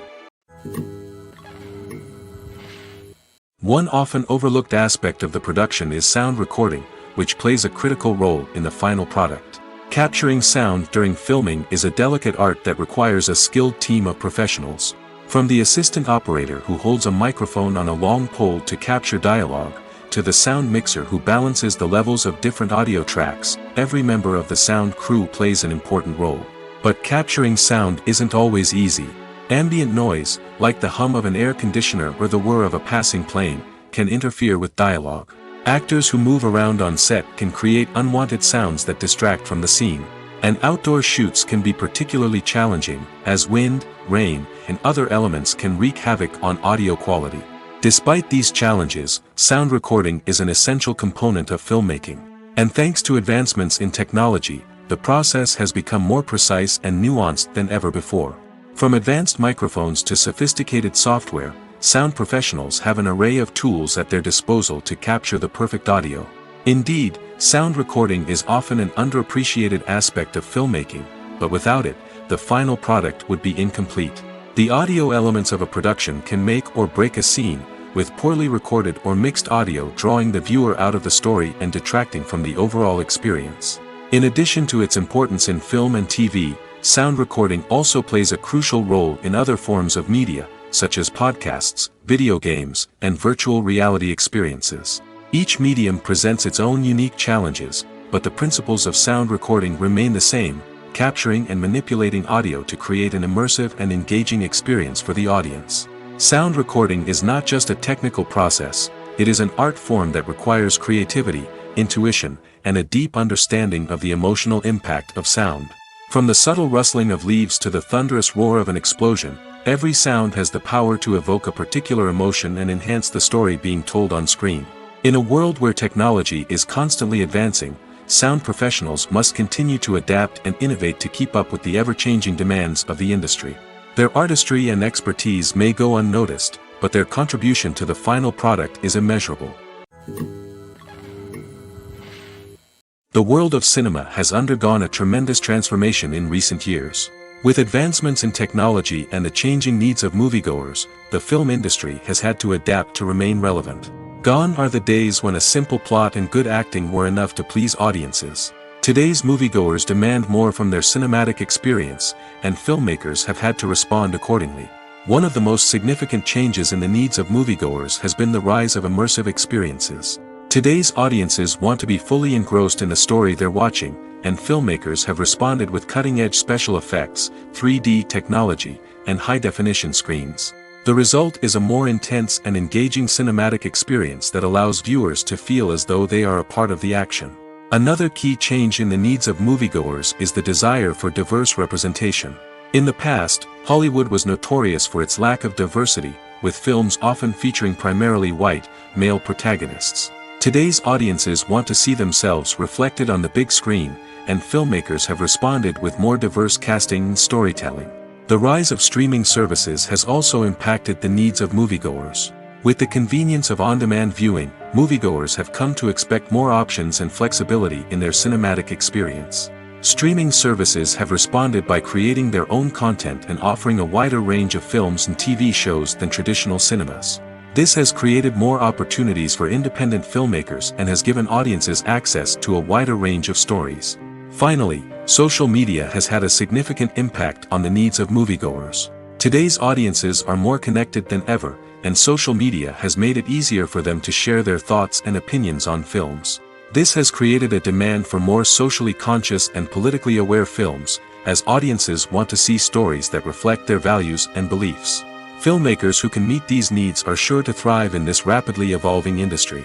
A: One often overlooked aspect of the production is sound recording, which plays a critical role in the final product. Capturing sound during filming is a delicate art that requires a skilled team of professionals. From the assistant operator who holds a microphone on a long pole to capture dialogue, to the sound mixer who balances the levels of different audio tracks, every member of the sound crew plays an important role. But capturing sound isn't always easy. Ambient noise, like the hum of an air conditioner or the whir of a passing plane, can interfere with dialogue. Actors who move around on set can create unwanted sounds that distract from the scene. And outdoor shoots can be particularly challenging, as wind, rain, and other elements can wreak havoc on audio quality. Despite these challenges, sound recording is an essential component of filmmaking. And thanks to advancements in technology, the process has become more precise and nuanced than ever before. From advanced microphones to sophisticated software, sound professionals have an array of tools at their disposal to capture the perfect audio. Indeed, sound recording is often an underappreciated aspect of filmmaking, but without it, the final product would be incomplete. The audio elements of a production can make or break a scene, with poorly recorded or mixed audio drawing the viewer out of the story and detracting from the overall experience. In addition to its importance in film and TV, sound recording also plays a crucial role in other forms of media, such as podcasts, video games, and virtual reality experiences. Each medium presents its own unique challenges, but the principles of sound recording remain the same, capturing and manipulating audio to create an immersive and engaging experience for the audience. Sound recording is not just a technical process, it is an art form that requires creativity, intuition, and a deep understanding of the emotional impact of sound. From the subtle rustling of leaves to the thunderous roar of an explosion, Every sound has the power to evoke a particular emotion and enhance the story being told on screen. In a world where technology is constantly advancing, sound professionals must continue to adapt and innovate to keep up with the ever-changing demands of the industry. Their artistry and expertise may go unnoticed, but their contribution to the final product is immeasurable. The world of cinema has undergone a tremendous transformation in recent years. With advancements in technology and the changing needs of moviegoers, the film industry has had to adapt to remain relevant. Gone are the days when a simple plot and good acting were enough to please audiences. Today's moviegoers demand more from their cinematic experience, and filmmakers have had to respond accordingly. One of the most significant changes in the needs of moviegoers has been the rise of immersive experiences. Today's audiences want to be fully engrossed in the story they're watching, and filmmakers have responded with cutting-edge special effects, 3D technology, and high-definition screens. The result is a more intense and engaging cinematic experience that allows viewers to feel as though they are a part of the action. Another key change in the needs of moviegoers is the desire for diverse representation. In the past, Hollywood was notorious for its lack of diversity, with films often featuring primarily white, male protagonists. Today's audiences want to see themselves reflected on the big screen, and filmmakers have responded with more diverse casting and storytelling. The rise of streaming services has also impacted the needs of moviegoers. With the convenience of on-demand viewing, moviegoers have come to expect more options and flexibility in their cinematic experience. Streaming services have responded by creating their own content and offering a wider range of films and TV shows than traditional cinemas. This has created more opportunities for independent filmmakers and has given audiences access to a wider range of stories. Finally, social media has had a significant impact on the needs of moviegoers. Today's audiences are more connected than ever, and social media has made it easier for them to share their thoughts and opinions on films. This has created a demand for more socially conscious and politically aware films, as audiences want to see stories that reflect their values and beliefs. Filmmakers who can meet these needs are sure to thrive in this rapidly evolving industry.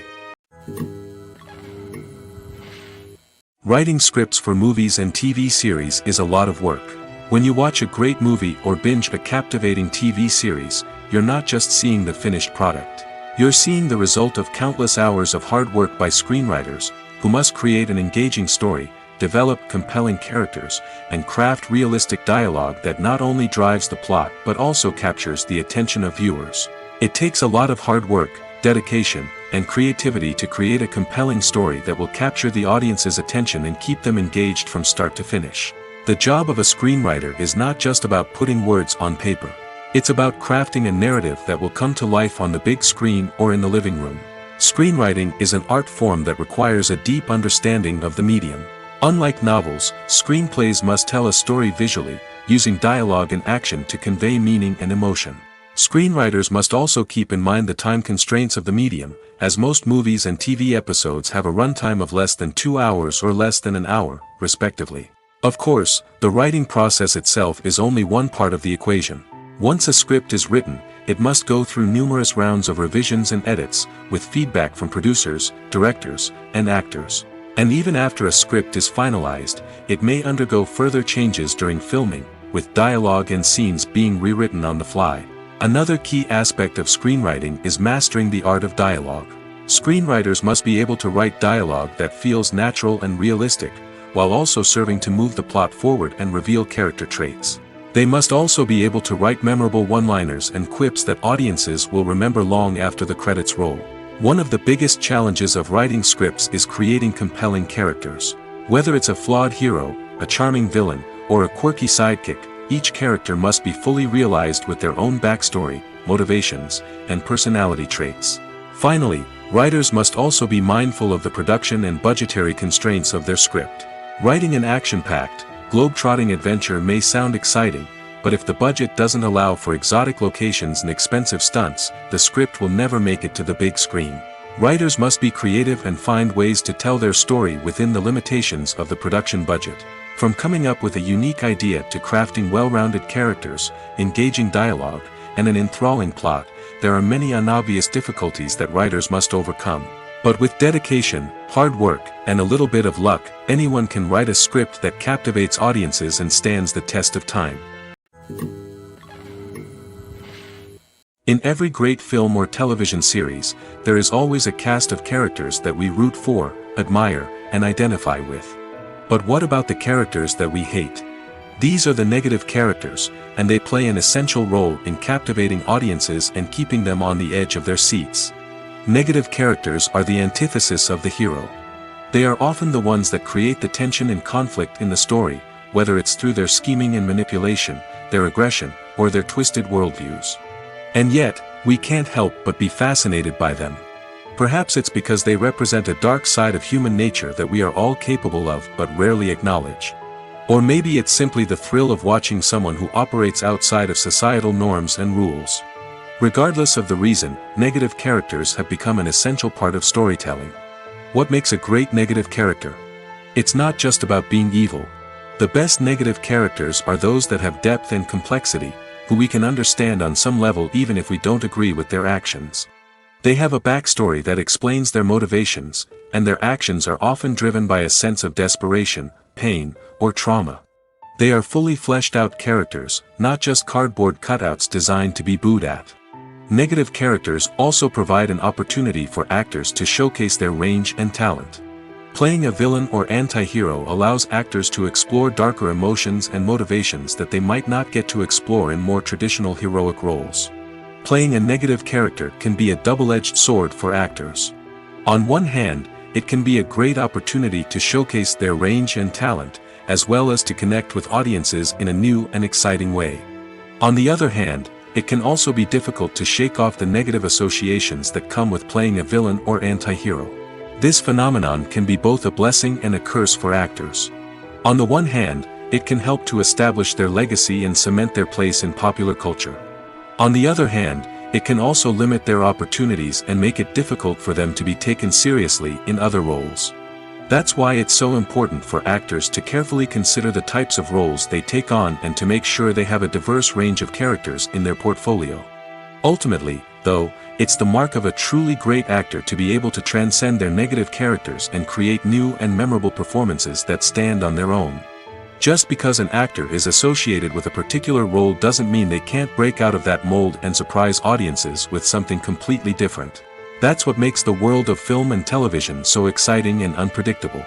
A: Writing scripts for movies and TV series is a lot of work. When you watch a great movie or binge a captivating TV series, you're not just seeing the finished product. You're seeing the result of countless hours of hard work by screenwriters, who must create an engaging story, develop compelling characters, and craft realistic dialogue that not only drives the plot but also captures the attention of viewers. It takes a lot of hard work, dedication, and creativity to create a compelling story that will capture the audience's attention and keep them engaged from start to finish. The job of a screenwriter is not just about putting words on paper. It's about crafting a narrative that will come to life on the big screen or in the living room. Screenwriting is an art form that requires a deep understanding of the medium. Unlike novels, screenplays must tell a story visually, using dialogue and action to convey meaning and emotion. Screenwriters must also keep in mind the time constraints of the medium, as most movies and TV episodes have a runtime of less than 2 hours or less than an hour, respectively. Of course, the writing process itself is only one part of the equation. Once a script is written, it must go through numerous rounds of revisions and edits, with feedback from producers, directors, and actors. And even after a script is finalized, it may undergo further changes during filming, with dialogue and scenes being rewritten on the fly. Another key aspect of screenwriting is mastering the art of dialogue. Screenwriters must be able to write dialogue that feels natural and realistic, while also serving to move the plot forward and reveal character traits. They must also be able to write memorable one-liners and quips that audiences will remember long after the credits roll. One of the biggest challenges of writing scripts is creating compelling characters. Whether it's a flawed hero, a charming villain, or a quirky sidekick, each character must be fully realized with their own backstory, motivations, and personality traits. Finally, writers must also be mindful of the production and budgetary constraints of their script. Writing an action-packed, globe-trotting adventure may sound exciting, but if the budget doesn't allow for exotic locations and expensive stunts, the script will never make it to the big screen. Writers must be creative and find ways to tell their story within the limitations of the production budget. From coming up with a unique idea to crafting well-rounded characters, engaging dialogue, and an enthralling plot, there are many unobvious difficulties that writers must overcome. But with dedication, hard work, and a little bit of luck, anyone can write a script that captivates audiences and stands the test of time. In every great film or television series, there is always a cast of characters that we root for, admire, and identify with. But what about the characters that we hate? These are the negative characters, and they play an essential role in captivating audiences and keeping them on the edge of their seats. Negative characters are the antithesis of the hero. They are often the ones that create the tension and conflict in the story, whether it's through their scheming and manipulation, their aggression, or their twisted worldviews. And yet, we can't help but be fascinated by them. Perhaps it's because they represent a dark side of human nature that we are all capable of but rarely acknowledge. Or maybe it's simply the thrill of watching someone who operates outside of societal norms and rules. Regardless of the reason, negative characters have become an essential part of storytelling. What makes a great negative character? It's not just about being evil. The best negative characters are those that have depth and complexity, who we can understand on some level even if we don't agree with their actions. They have a backstory that explains their motivations, and their actions are often driven by a sense of desperation, pain, or trauma. They are fully fleshed out characters, not just cardboard cutouts designed to be booed at. Negative characters also provide an opportunity for actors to showcase their range and talent. Playing a villain or anti-hero allows actors to explore darker emotions and motivations that they might not get to explore in more traditional heroic roles. Playing a negative character can be a double-edged sword for actors. On one hand, it can be a great opportunity to showcase their range and talent, as well as to connect with audiences in a new and exciting way. On the other hand, it can also be difficult to shake off the negative associations that come with playing a villain or anti-hero. This phenomenon can be both a blessing and a curse for actors. On the one hand, it can help to establish their legacy and cement their place in popular culture. On the other hand, it can also limit their opportunities and make it difficult for them to be taken seriously in other roles. That's why it's so important for actors to carefully consider the types of roles they take on and to make sure they have a diverse range of characters in their portfolio. Ultimately, though, it's the mark of a truly great actor to be able to transcend their negative characters and create new and memorable performances that stand on their own. Just because an actor is associated with a particular role doesn't mean they can't break out of that mold and surprise audiences with something completely different. That's what makes the world of film and television so exciting and unpredictable.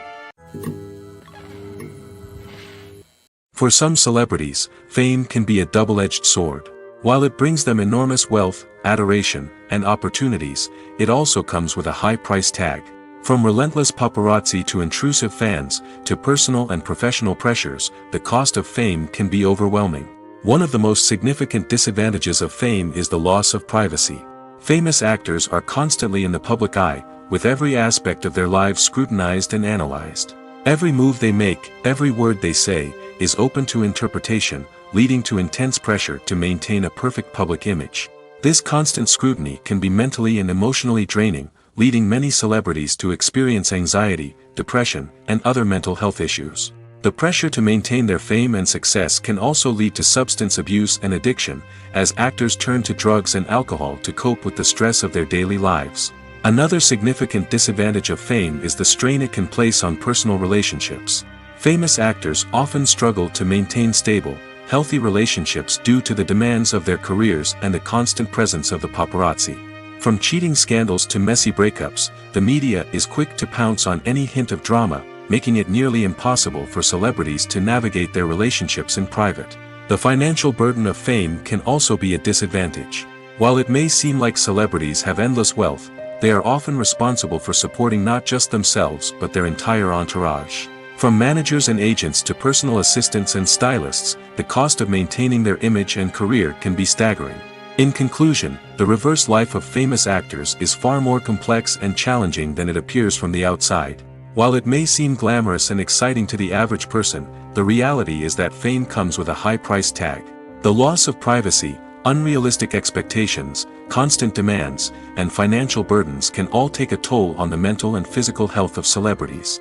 A: For some celebrities, fame can be a double-edged sword. While it brings them enormous wealth, adoration, and opportunities, it also comes with a high price tag. From relentless paparazzi to intrusive fans, to personal and professional pressures, the cost of fame can be overwhelming. One of the most significant disadvantages of fame is the loss of privacy. Famous actors are constantly in the public eye, with every aspect of their lives scrutinized and analyzed. Every move they make, every word they say, is open to interpretation, leading to intense pressure to maintain a perfect public image. This constant scrutiny can be mentally and emotionally draining, leading many celebrities to experience anxiety, depression, and other mental health issues. The pressure to maintain their fame and success can also lead to substance abuse and addiction, as actors turn to drugs and alcohol to cope with the stress of their daily lives. Another significant disadvantage of fame is the strain it can place on personal relationships. Famous actors often struggle to maintain stable, healthy relationships due to the demands of their careers and the constant presence of the paparazzi. From cheating scandals to messy breakups, the media is quick to pounce on any hint of drama, making it nearly impossible for celebrities to navigate their relationships in private. The financial burden of fame can also be a disadvantage. While it may seem like celebrities have endless wealth, they are often responsible for supporting not just themselves but their entire entourage. From managers and agents to personal assistants and stylists, the cost of maintaining their image and career can be staggering. In conclusion, the reverse life of famous actors is far more complex and challenging than it appears from the outside. While it may seem glamorous and exciting to the average person, the reality is that fame comes with a high price tag. The loss of privacy, unrealistic expectations, constant demands, and financial burdens can all take a toll on the mental and physical health of celebrities.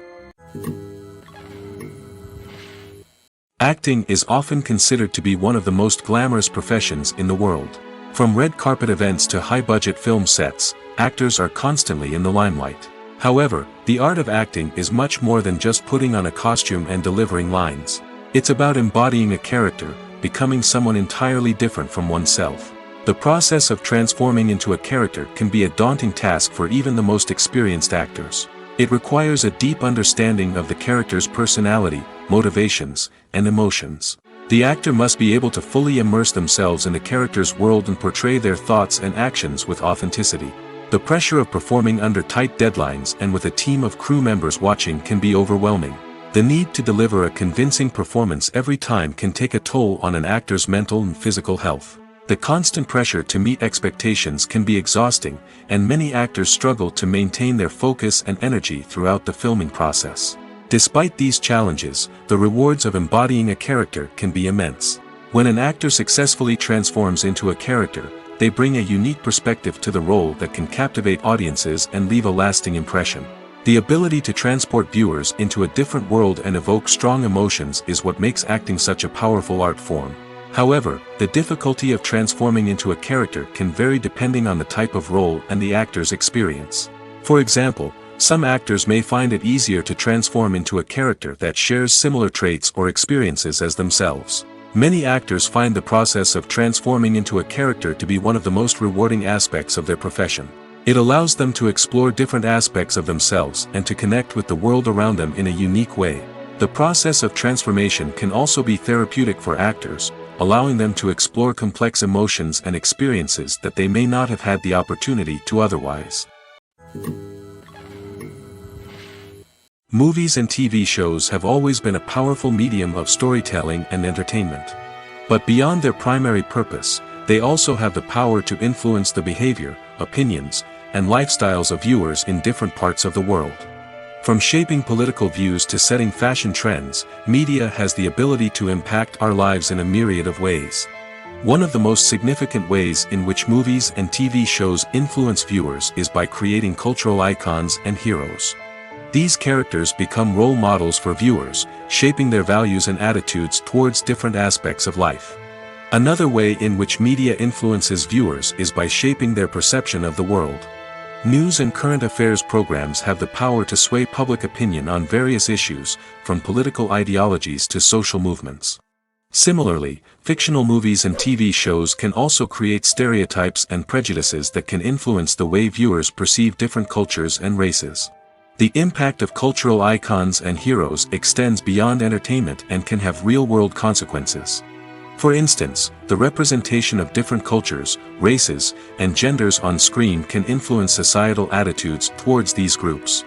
A: Acting is often considered to be one of the most glamorous professions in the world. From red carpet events to high-budget film sets, actors are constantly in the limelight. However, the art of acting is much more than just putting on a costume and delivering lines. It's about embodying a character, becoming someone entirely different from oneself. The process of transforming into a character can be a daunting task for even the most experienced actors. It requires a deep understanding of the character's personality, motivations, and emotions. The actor must be able to fully immerse themselves in the character's world and portray their thoughts and actions with authenticity. The pressure of performing under tight deadlines and with a team of crew members watching can be overwhelming. The need to deliver a convincing performance every time can take a toll on an actor's mental and physical health. The constant pressure to meet expectations can be exhausting, and many actors struggle to maintain their focus and energy throughout the filming process. Despite these challenges, the rewards of embodying a character can be immense. When an actor successfully transforms into a character, they bring a unique perspective to the role that can captivate audiences and leave a lasting impression. The ability to transport viewers into a different world and evoke strong emotions is what makes acting such a powerful art form. However, the difficulty of transforming into a character can vary depending on the type of role and the actor's experience. For example, some actors may find it easier to transform into a character that shares similar traits or experiences as themselves. Many actors find the process of transforming into a character to be one of the most rewarding aspects of their profession. It allows them to explore different aspects of themselves and to connect with the world around them in a unique way. The process of transformation can also be therapeutic for actors, allowing them to explore complex emotions and experiences that they may not have had the opportunity to otherwise. Movies and TV shows have always been a powerful medium of storytelling and entertainment. But beyond their primary purpose, they also have the power to influence the behavior, opinions, and lifestyles of viewers in different parts of the world. From shaping political views to setting fashion trends, media has the ability to impact our lives in a myriad of ways. One of the most significant ways in which movies and TV shows influence viewers is by creating cultural icons and heroes. These characters become role models for viewers, shaping their values and attitudes towards different aspects of life. Another way in which media influences viewers is by shaping their perception of the world. News and current affairs programs have the power to sway public opinion on various issues, from political ideologies to social movements. Similarly, fictional movies and TV shows can also create stereotypes and prejudices that can influence the way viewers perceive different cultures and races. The impact of cultural icons and heroes extends beyond entertainment and can have real-world consequences. For instance, the representation of different cultures, races, and genders on screen can influence societal attitudes towards these groups.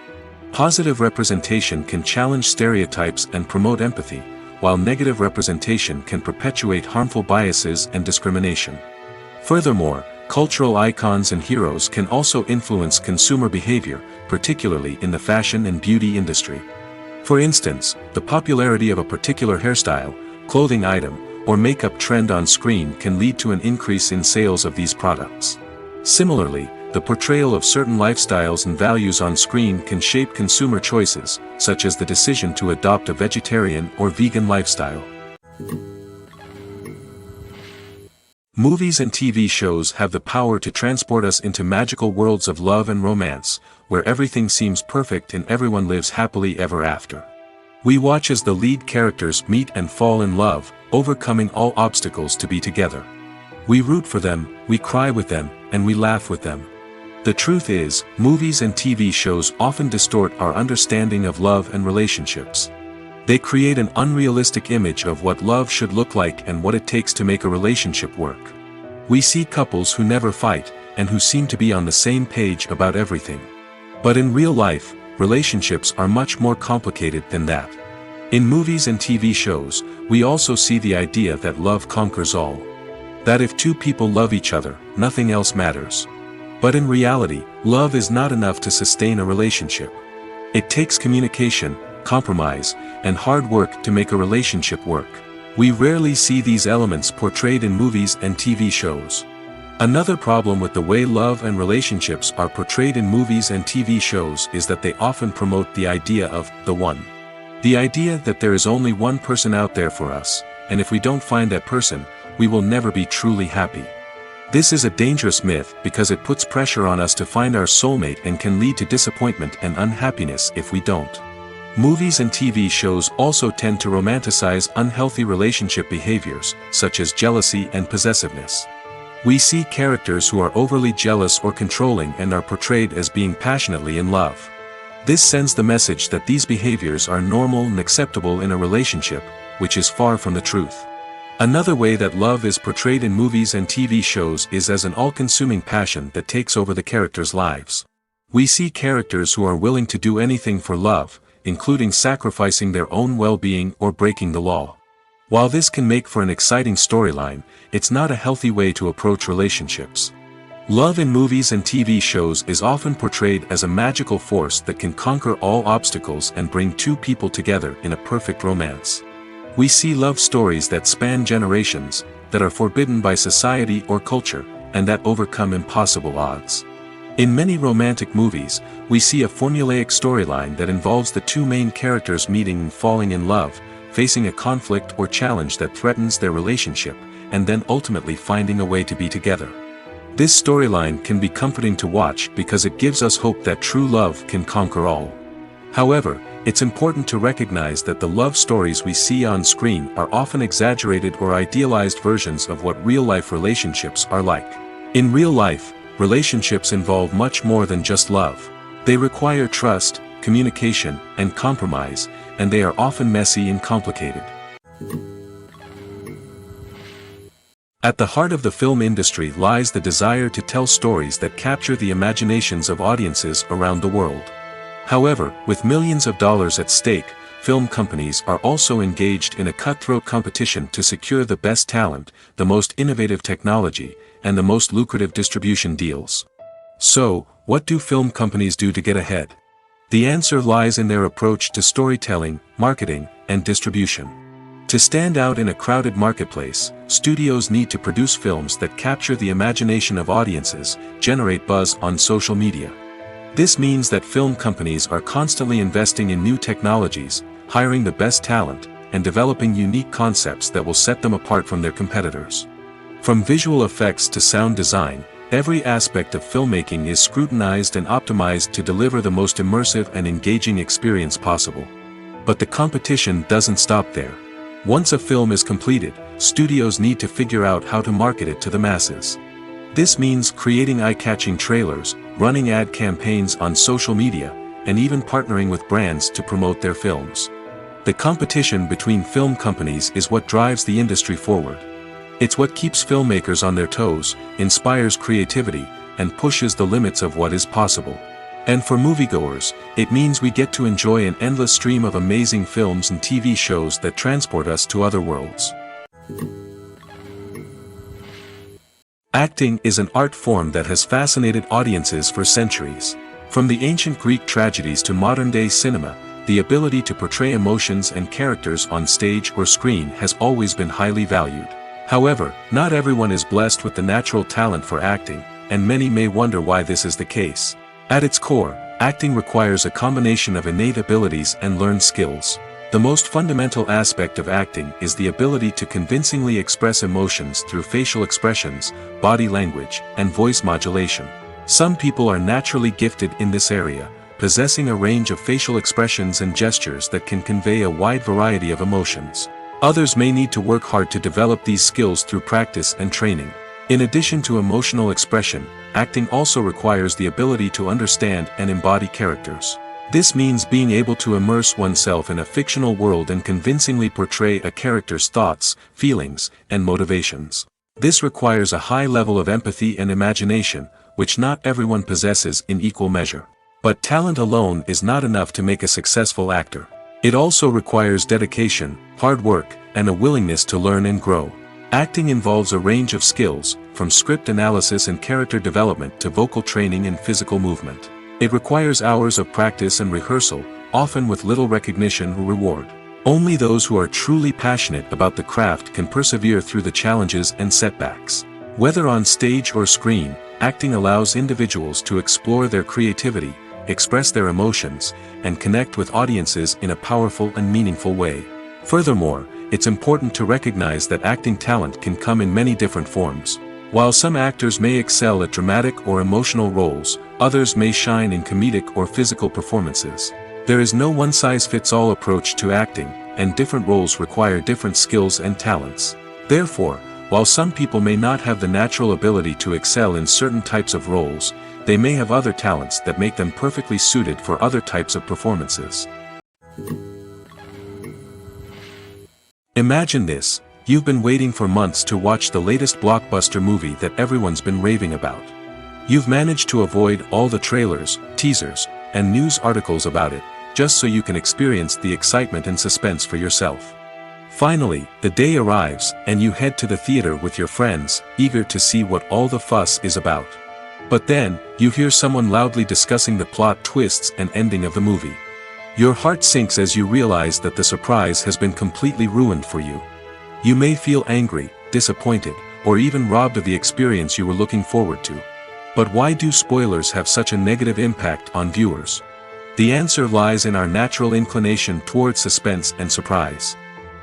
A: Positive representation can challenge stereotypes and promote empathy, while negative representation can perpetuate harmful biases and discrimination. Furthermore, cultural icons and heroes can also influence consumer behavior, particularly in the fashion and beauty industry. For instance, the popularity of a particular hairstyle, clothing item, or makeup trend on screen can lead to an increase in sales of these products. Similarly, the portrayal of certain lifestyles and values on screen can shape consumer choices, such as the decision to adopt a vegetarian or vegan lifestyle. Movies and TV shows have the power to transport us into magical worlds of love and romance, where everything seems perfect and everyone lives happily ever after. We watch as the lead characters meet and fall in love, overcoming all obstacles to be together. We root for them, we cry with them, and we laugh with them. The truth is, movies and TV shows often distort our understanding of love and relationships. They create an unrealistic image of what love should look like and what it takes to make a relationship work. We see couples who never fight, and who seem to be on the same page about everything. But in real life, relationships are much more complicated than that. In movies and TV shows, we also see the idea that love conquers all. That if two people love each other, nothing else matters. But in reality, love is not enough to sustain a relationship. It takes communication, compromise, and hard work to make a relationship work. We rarely see these elements portrayed in movies and TV shows. Another problem with the way love and relationships are portrayed in movies and TV shows is that they often promote the idea of the one. The idea that there is only one person out there for us, and if we don't find that person, we will never be truly happy. This is a dangerous myth because it puts pressure on us to find our soulmate and can lead to disappointment and unhappiness if we don't. Movies and TV shows also tend to romanticize unhealthy relationship behaviors, such as jealousy and possessiveness. We see characters who are overly jealous or controlling and are portrayed as being passionately in love. This sends the message that these behaviors are normal and acceptable in a relationship, which is far from the truth. Another way that love is portrayed in movies and TV shows is as an all-consuming passion that takes over the characters' lives. We see characters who are willing to do anything for love, including sacrificing their own well-being or breaking the law. While this can make for an exciting storyline, it's not a healthy way to approach relationships. Love in movies and TV shows is often portrayed as a magical force that can conquer all obstacles and bring two people together in a perfect romance. We see love stories that span generations, that are forbidden by society or culture, and that overcome impossible odds. In many romantic movies, we see a formulaic storyline that involves the two main characters meeting and falling in love, facing a conflict or challenge that threatens their relationship, and then ultimately finding a way to be together. This storyline can be comforting to watch because it gives us hope that true love can conquer all. However, it's important to recognize that the love stories we see on screen are often exaggerated or idealized versions of what real-life relationships are like. In real life, relationships involve much more than just love. They require trust, communication, and compromise, and they are often messy and complicated. At the heart of the film industry lies the desire to tell stories that capture the imaginations of audiences around the world. However, with millions of dollars at stake, film companies are also engaged in a cutthroat competition to secure the best talent, the most innovative technology, and the most lucrative distribution deals. So, what do film companies do to get ahead? The answer lies in their approach to storytelling, marketing, and distribution. To stand out in a crowded marketplace, studios need to produce films that capture the imagination of audiences, generate buzz on social media. This means that film companies are constantly investing in new technologies, hiring the best talent, and developing unique concepts that will set them apart from their competitors. From visual effects to sound design, every aspect of filmmaking is scrutinized and optimized to deliver the most immersive and engaging experience possible. But the competition doesn't stop there. Once a film is completed, studios need to figure out how to market it to the masses. This means creating eye-catching trailers, running ad campaigns on social media, and even partnering with brands to promote their films. The competition between film companies is what drives the industry forward. It's what keeps filmmakers on their toes, inspires creativity, and pushes the limits of what is possible. And for moviegoers, it means we get to enjoy an endless stream of amazing films and TV shows that transport us to other worlds. Acting is an art form that has fascinated audiences for centuries. From the ancient Greek tragedies to modern-day cinema, the ability to portray emotions and characters on stage or screen has always been highly valued. However, not everyone is blessed with the natural talent for acting, and many may wonder why this is the case. At its core, acting requires a combination of innate abilities and learned skills. The most fundamental aspect of acting is the ability to convincingly express emotions through facial expressions, body language, and voice modulation. Some people are naturally gifted in this area, possessing a range of facial expressions and gestures that can convey a wide variety of emotions. Others may need to work hard to develop these skills through practice and training. In addition to emotional expression, acting also requires the ability to understand and embody characters. This means being able to immerse oneself in a fictional world and convincingly portray a character's thoughts, feelings, and motivations. This requires a high level of empathy and imagination, which not everyone possesses in equal measure. But talent alone is not enough to make a successful actor. It also requires dedication, hard work, and a willingness to learn and grow. Acting involves a range of skills, from script analysis and character development to vocal training and physical movement. It requires hours of practice and rehearsal, often with little recognition or reward. Only those who are truly passionate about the craft can persevere through the challenges and setbacks. Whether on stage or screen, acting allows individuals to explore their creativity, express their emotions, and connect with audiences in a powerful and meaningful way. Furthermore, it's important to recognize that acting talent can come in many different forms. While some actors may excel at dramatic or emotional roles, others may shine in comedic or physical performances. There is no one-size-fits-all approach to acting, and different roles require different skills and talents. Therefore, While some people may not have the natural ability to excel in certain types of roles, they may have other talents that make them perfectly suited for other types of performances. Imagine this: you've been waiting for months to watch the latest blockbuster movie that everyone's been raving about. You've managed to avoid all the trailers, teasers, and news articles about it, just so you can experience the excitement and suspense for yourself. Finally, the day arrives, and you head to the theater with your friends, eager to see what all the fuss is about. But then, you hear someone loudly discussing the plot twists and ending of the movie. Your heart sinks as you realize that the surprise has been completely ruined for you. You may feel angry, disappointed, or even robbed of the experience you were looking forward to. But why do spoilers have such a negative impact on viewers? The answer lies in our natural inclination towards suspense and surprise.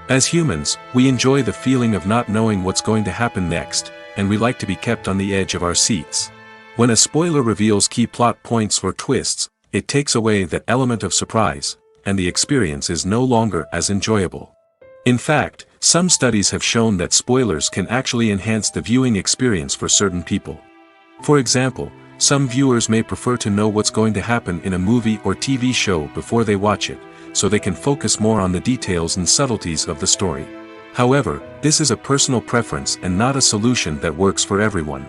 A: As humans, we enjoy the feeling of not knowing what's going to happen next, and we like to be kept on the edge of our seats. When a spoiler reveals key plot points or twists, it takes away that element of surprise, and the experience is no longer as enjoyable. In fact, some studies have shown that spoilers can actually enhance the viewing experience for certain people. For example, some viewers may prefer to know what's going to happen in a movie or TV show before they watch it, so they can focus more on the details and subtleties of the story. However, this is a personal preference and not a solution that works for everyone.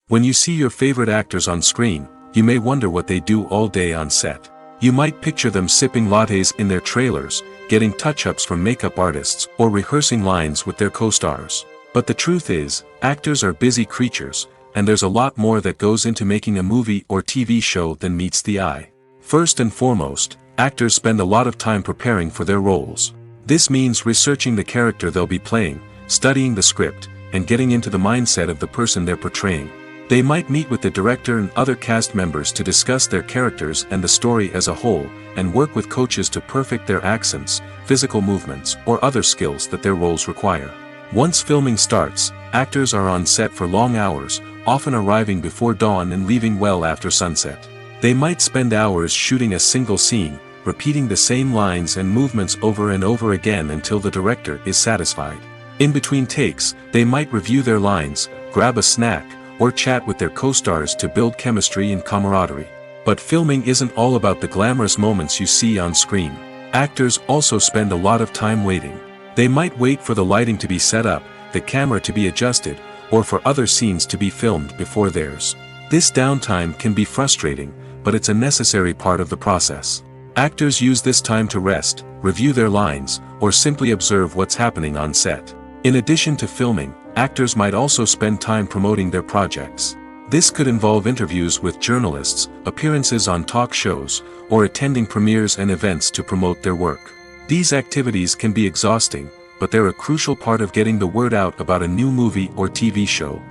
A: When you see your favorite actors on screen, you may wonder what they do all day on set. You might picture them sipping lattes in their trailers, getting touch-ups from makeup artists, or rehearsing lines with their co-stars. But the truth is, actors are busy creatures, and there's a lot more that goes into making a movie or TV show than meets the eye. First and foremost, actors spend a lot of time preparing for their roles. This means researching the character they'll be playing, studying the script, and getting into the mindset of the person they're portraying. They might meet with the director and other cast members to discuss their characters and the story as a whole, and work with coaches to perfect their accents, physical movements, or other skills that their roles require. Once filming starts, actors are on set for long hours, often arriving before dawn and leaving well after sunset. They might spend hours shooting a single scene, repeating the same lines and movements over and over again until the director is satisfied. In between takes, they might review their lines, grab a snack, or chat with their co-stars to build chemistry and camaraderie. But filming isn't all about the glamorous moments you see on screen. Actors also spend a lot of time waiting. They might wait for the lighting to be set up, the camera to be adjusted, or for other scenes to be filmed before theirs. This downtime can be frustrating, but it's a necessary part of the process. Actors use this time to rest, review their lines, or simply observe what's happening on set. In addition to filming, actors might also spend time promoting their projects. This could involve interviews with journalists, appearances on talk shows, or attending premieres and events to promote their work. These activities can be exhausting, but they're a crucial part of getting the word out about a new movie or TV show.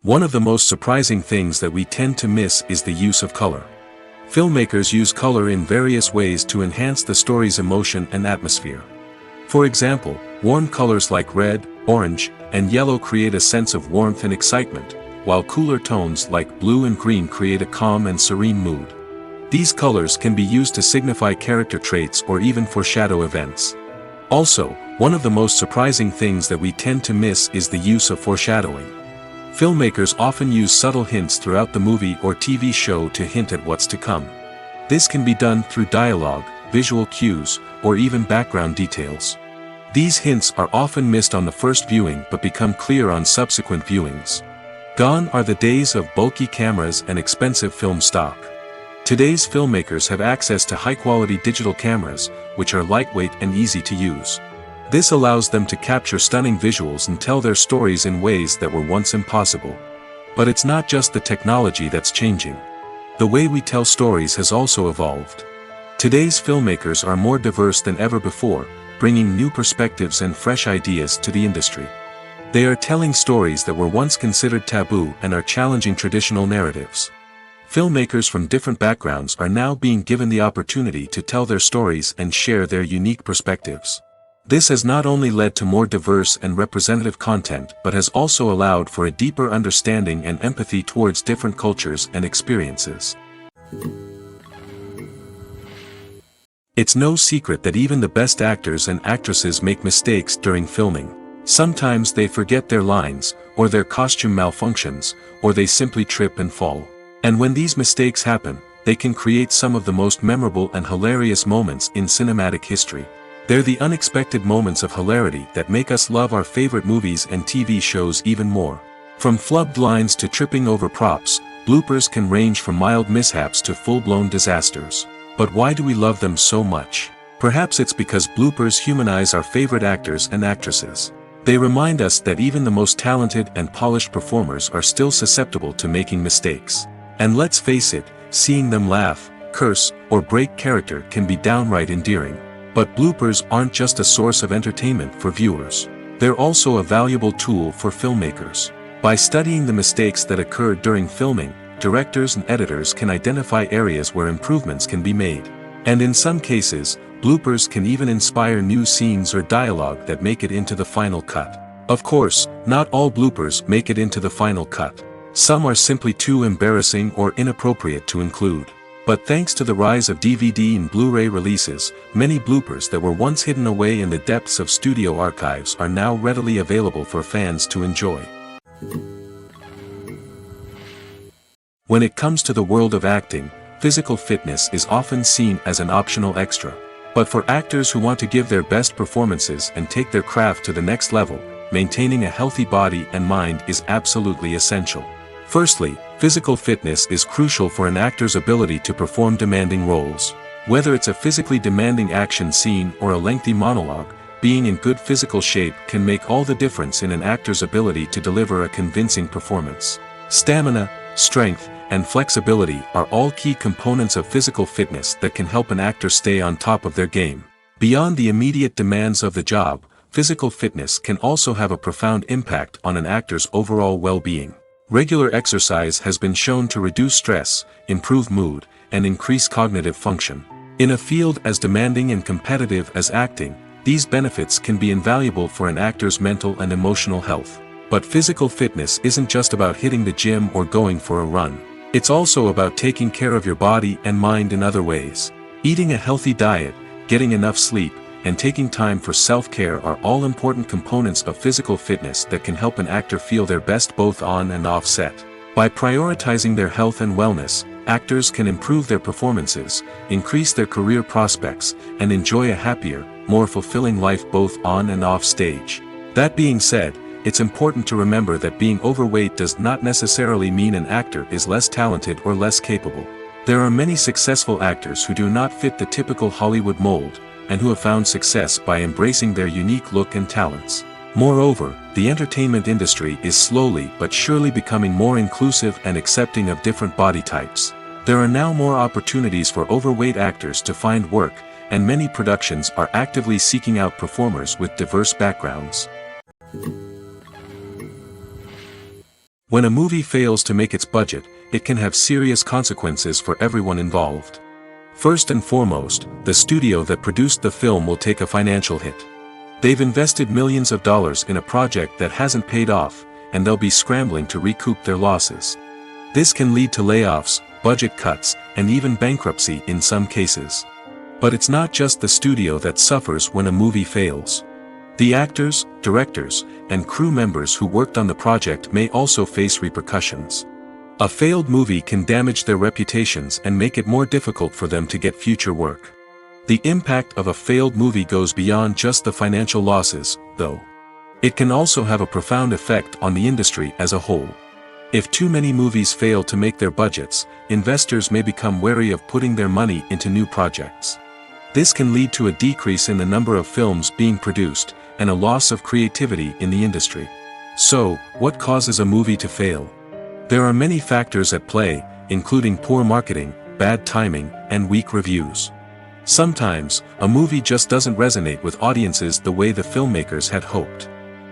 A: One of the most surprising things that we tend to miss is the use of color. Filmmakers use color in various ways to enhance the story's emotion and atmosphere. For example, warm colors like red, orange, and yellow create a sense of warmth and excitement, while cooler tones like blue and green create a calm and serene mood. These colors can be used to signify character traits or even foreshadow events. Also, one of the most surprising things that we tend to miss is the use of foreshadowing. Filmmakers often use subtle hints throughout the movie or TV show to hint at what's to come. This can be done through dialogue, visual cues, or even background details. These hints are often missed on the first viewing but become clear on subsequent viewings. Gone are the days of bulky cameras and expensive film stock. Today's filmmakers have access to high-quality digital cameras, which are lightweight and easy to use. This allows them to capture stunning visuals and tell their stories in ways that were once impossible. But it's not just the technology that's changing. The way we tell stories has also evolved. Today's filmmakers are more diverse than ever before, bringing new perspectives and fresh ideas to the industry. They are telling stories that were once considered taboo and are challenging traditional narratives. Filmmakers from different backgrounds are now being given the opportunity to tell their stories and share their unique perspectives. This has not only led to more diverse and representative content but has also allowed for a deeper understanding and empathy towards different cultures and experiences. It's no secret that even the best actors and actresses make mistakes during filming. Sometimes they forget their lines, or their costume malfunctions, or they simply trip and fall. And when these mistakes happen, they can create some of the most memorable and hilarious moments in cinematic history. They're the unexpected moments of hilarity that make us love our favorite movies and TV shows even more. From flubbed lines to tripping over props, bloopers can range from mild mishaps to full-blown disasters. But why do we love them so much? Perhaps it's because bloopers humanize our favorite actors and actresses. They remind us that even the most talented and polished performers are still susceptible to making mistakes. And let's face it, seeing them laugh, curse, or break character can be downright endearing. But bloopers aren't just a source of entertainment for viewers. They're also a valuable tool for filmmakers. By studying the mistakes that occurred during filming, directors and editors can identify areas where improvements can be made. And in some cases, bloopers can even inspire new scenes or dialogue that make it into the final cut. Of course, not all bloopers make it into the final cut. Some are simply too embarrassing or inappropriate to include. But thanks to the rise of DVD and Blu-ray releases, many bloopers that were once hidden away in the depths of studio archives are now readily available for fans to enjoy. When it comes to the world of acting, physical fitness is often seen as an optional extra. But for actors who want to give their best performances and take their craft to the next level, maintaining a healthy body and mind is absolutely essential. Firstly, physical fitness is crucial for an actor's ability to perform demanding roles. Whether it's a physically demanding action scene or a lengthy monologue, being in good physical shape can make all the difference in an actor's ability to deliver a convincing performance. Stamina, strength, and flexibility are all key components of physical fitness that can help an actor stay on top of their game. Beyond the immediate demands of the job, physical fitness can also have a profound impact on an actor's overall well-being. Regular exercise has been shown to reduce stress, improve mood, and increase cognitive function. In a field as demanding and competitive as acting, these benefits can be invaluable for an actor's mental and emotional health. But physical fitness isn't just about hitting the gym or going for a run. It's also about taking care of your body and mind in other ways. Eating a healthy diet, getting enough sleep, and taking time for self-care are all important components of physical fitness that can help an actor feel their best both on and off set. By prioritizing their health and wellness, actors can improve their performances, increase their career prospects, and enjoy a happier, more fulfilling life both on and off stage. That being said, it's important to remember that being overweight does not necessarily mean an actor is less talented or less capable. There are many successful actors who do not fit the typical Hollywood mold, and who have found success by embracing their unique look and talents. Moreover, the entertainment industry is slowly but surely becoming more inclusive and accepting of different body types. There are now more opportunities for overweight actors to find work, and many productions are actively seeking out performers with diverse backgrounds. When a movie fails to make its budget, it can have serious consequences for everyone involved. First and foremost, the studio that produced the film will take a financial hit. They've invested millions of dollars in a project that hasn't paid off, and they'll be scrambling to recoup their losses. This can lead to layoffs, budget cuts, and even bankruptcy in some cases. But it's not just the studio that suffers when a movie fails. The actors, directors, and crew members who worked on the project may also face repercussions. A failed movie can damage their reputations and make it more difficult for them to get future work. The impact of a failed movie goes beyond just the financial losses, though. It can also have a profound effect on the industry as a whole. If too many movies fail to make their budgets, investors may become wary of putting their money into new projects. This can lead to a decrease in the number of films being produced, and a loss of creativity in the industry. So, what causes a movie to fail? There are many factors at play, including poor marketing, bad timing, and weak reviews. Sometimes, a movie just doesn't resonate with audiences the way the filmmakers had hoped.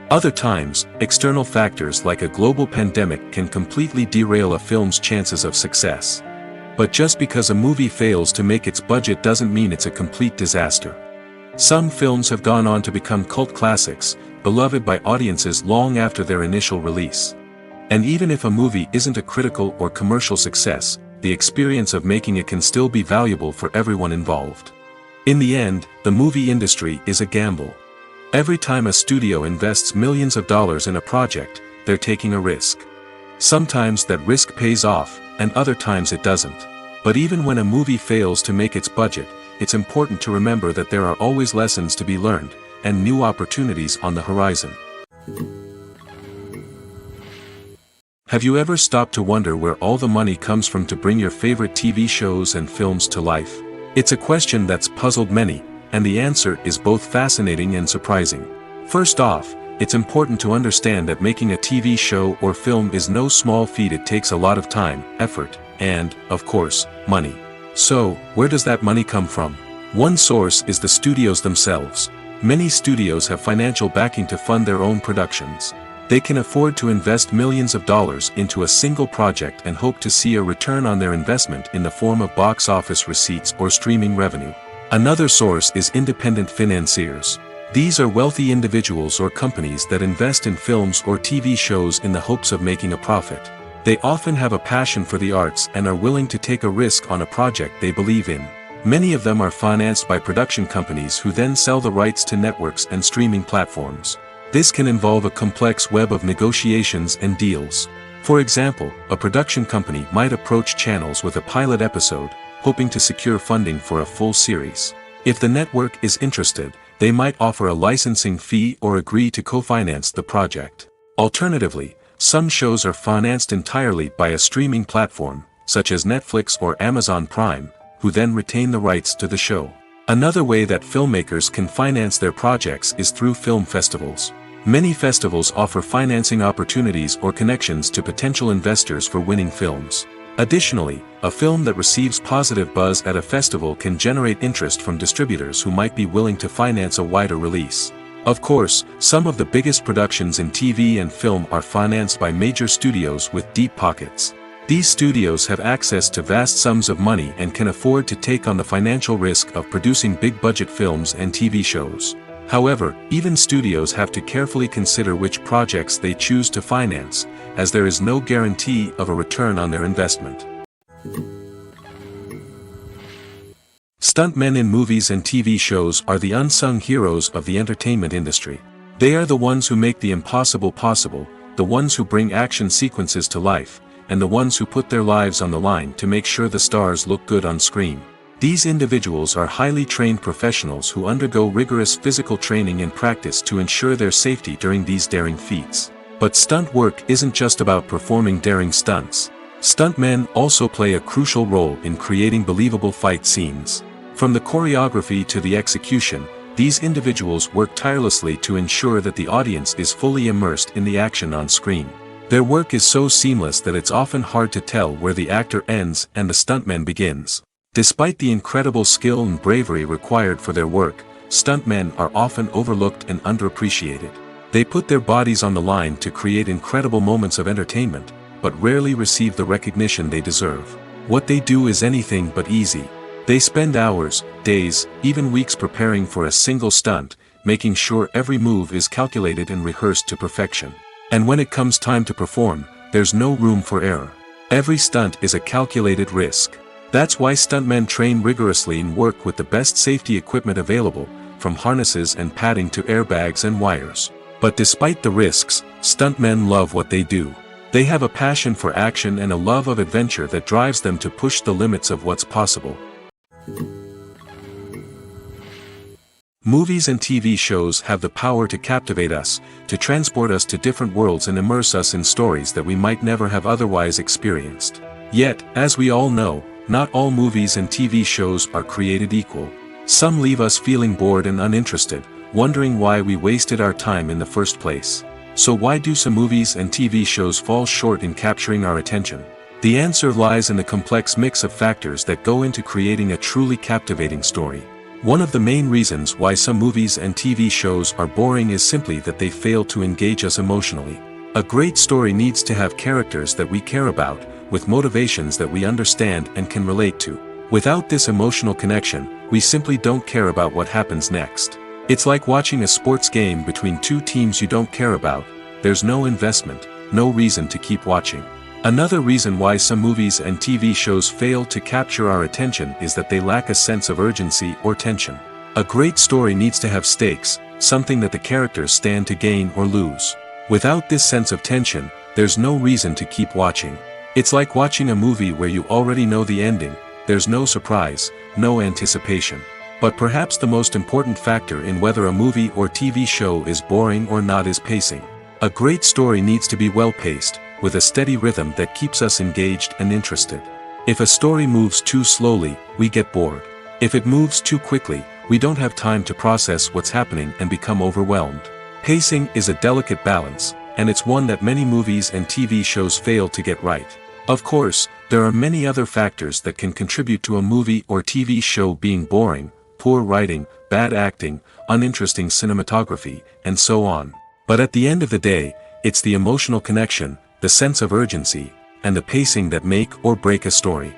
A: Other times, external factors like a global pandemic can completely derail a film's chances of success. But just because a movie fails to make its budget doesn't mean it's a complete disaster. Some films have gone on to become cult classics, beloved by audiences long after their initial release. And even if a movie isn't a critical or commercial success, the experience of making it can still be valuable for everyone involved. In the end, the movie industry is a gamble. Every time a studio invests millions of dollars in a project, they're taking a risk. Sometimes that risk pays off, and other times it doesn't. But even when a movie fails to make its budget, it's important to remember that there are always lessons to be learned, and new opportunities on the horizon. Have you ever stopped to wonder where all the money comes from to bring your favorite TV shows and films to life? It's a question that's puzzled many, and the answer is both fascinating and surprising. First off, it's important to understand that making a TV show or film is no small feat. It takes a lot of time, effort, and, of course, money. So, where does that money come from? One source is the studios themselves. Many studios have financial backing to fund their own productions. They can afford to invest millions of dollars into a single project and hope to see a return on their investment in the form of box office receipts or streaming revenue. Another source is independent financiers. These are wealthy individuals or companies that invest in films or TV shows in the hopes of making a profit. They often have a passion for the arts and are willing to take a risk on a project they believe in. Many of them are financed by production companies who then sell the rights to networks and streaming platforms. This can involve a complex web of negotiations and deals. For example, a production company might approach channels with a pilot episode, hoping to secure funding for a full series. If the network is interested, they might offer a licensing fee or agree to co-finance the project. Alternatively, some shows are financed entirely by a streaming platform, such as Netflix or Amazon Prime, who then retain the rights to the show. Another way that filmmakers can finance their projects is through film festivals. Many festivals offer financing opportunities or connections to potential investors for winning films. Additionally, a film that receives positive buzz at a festival can generate interest from distributors who might be willing to finance a wider release. Of course, some of the biggest productions in TV and film are financed by major studios with deep pockets. These studios have access to vast sums of money and can afford to take on the financial risk of producing big-budget films and TV shows. However, even studios have to carefully consider which projects they choose to finance, as there is no guarantee of a return on their investment. Stuntmen in movies and TV shows are the unsung heroes of the entertainment industry. They are the ones who make the impossible possible, the ones who bring action sequences to life, and the ones who put their lives on the line to make sure the stars look good on screen. These individuals are highly trained professionals who undergo rigorous physical training and practice to ensure their safety during these daring feats. But stunt work isn't just about performing daring stunts. Stuntmen also play a crucial role in creating believable fight scenes. From the choreography to the execution, these individuals work tirelessly to ensure that the audience is fully immersed in the action on screen. Their work is so seamless that it's often hard to tell where the actor ends and the stuntman begins. Despite the incredible skill and bravery required for their work, stuntmen are often overlooked and underappreciated. They put their bodies on the line to create incredible moments of entertainment, but rarely receive the recognition they deserve. What they do is anything but easy. They spend hours, days, even weeks preparing for a single stunt, making sure every move is calculated and rehearsed to perfection. And when it comes time to perform, there's no room for error. Every stunt is a calculated risk. That's why stuntmen train rigorously and work with the best safety equipment available, from harnesses and padding to airbags and wires. But despite the risks, stuntmen love what they do. They have a passion for action and a love of adventure that drives them to push the limits of what's possible. Movies and TV shows have the power to captivate us, to transport us to different worlds and immerse us in stories that we might never have otherwise experienced. Yet, as we all know, not all movies and TV shows are created equal. Some leave us feeling bored and uninterested, wondering why we wasted our time in the first place. So why do some movies and TV shows fall short in capturing our attention? The answer lies in the complex mix of factors that go into creating a truly captivating story. One of the main reasons why some movies and TV shows are boring is simply that they fail to engage us emotionally. A great story needs to have characters that we care about, with motivations that we understand and can relate to. Without this emotional connection, we simply don't care about what happens next. It's like watching a sports game between two teams you don't care about. There's no investment, no reason to keep watching. Another reason why some movies and TV shows fail to capture our attention is that they lack a sense of urgency or tension. A great story needs to have stakes, something that the characters stand to gain or lose. Without this sense of tension, there's no reason to keep watching. It's like watching a movie where you already know the ending, there's no surprise, no anticipation. But perhaps the most important factor in whether a movie or TV show is boring or not is pacing. A great story needs to be well-paced, with a steady rhythm that keeps us engaged and interested. If a story moves too slowly, we get bored. If it moves too quickly, we don't have time to process what's happening and become overwhelmed. Pacing is a delicate balance, and it's one that many movies and TV shows fail to get right. Of course, there are many other factors that can contribute to a movie or TV show being boring: poor writing, bad acting, uninteresting cinematography, and so on. But at the end of the day, it's the emotional connection, the sense of urgency, and the pacing that make or break a story.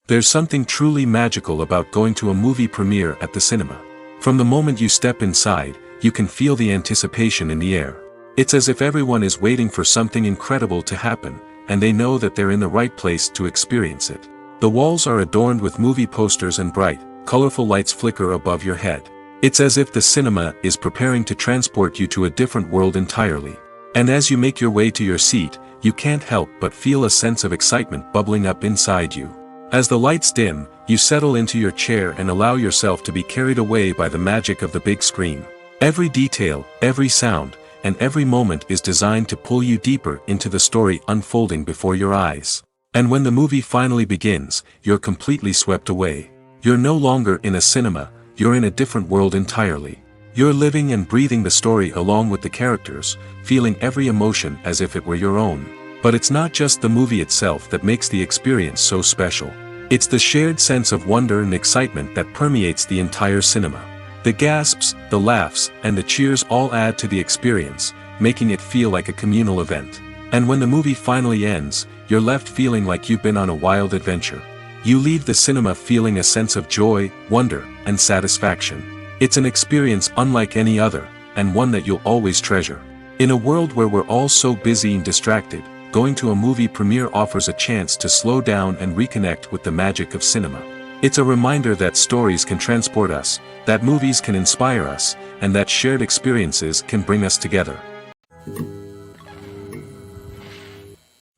A: There's something truly magical about going to a movie premiere at the cinema. From the moment you step inside, you can feel the anticipation in the air. It's as if everyone is waiting for something incredible to happen, and they know that they're in the right place to experience it. The walls are adorned with movie posters and bright, colorful lights flicker above your head. It's as if the cinema is preparing to transport you to a different world entirely. And as you make your way to your seat, you can't help but feel a sense of excitement bubbling up inside you. As the lights dim, you settle into your chair and allow yourself to be carried away by the magic of the big screen. Every detail, every sound, and every moment is designed to pull you deeper into the story unfolding before your eyes. And when the movie finally begins, you're completely swept away. You're no longer in a cinema, you're in a different world entirely. You're living and breathing the story along with the characters, feeling every emotion as if it were your own. But it's not just the movie itself that makes the experience so special. It's the shared sense of wonder and excitement that permeates the entire cinema. The gasps, the laughs, and the cheers all add to the experience, making it feel like a communal event. And when the movie finally ends, you're left feeling like you've been on a wild adventure. You leave the cinema feeling a sense of joy, wonder, and satisfaction. It's an experience unlike any other, and one that you'll always treasure. In a world where we're all so busy and distracted, going to a movie premiere offers a chance to slow down and reconnect with the magic of cinema. It's a reminder that stories can transport us, that movies can inspire us, and that shared experiences can bring us together.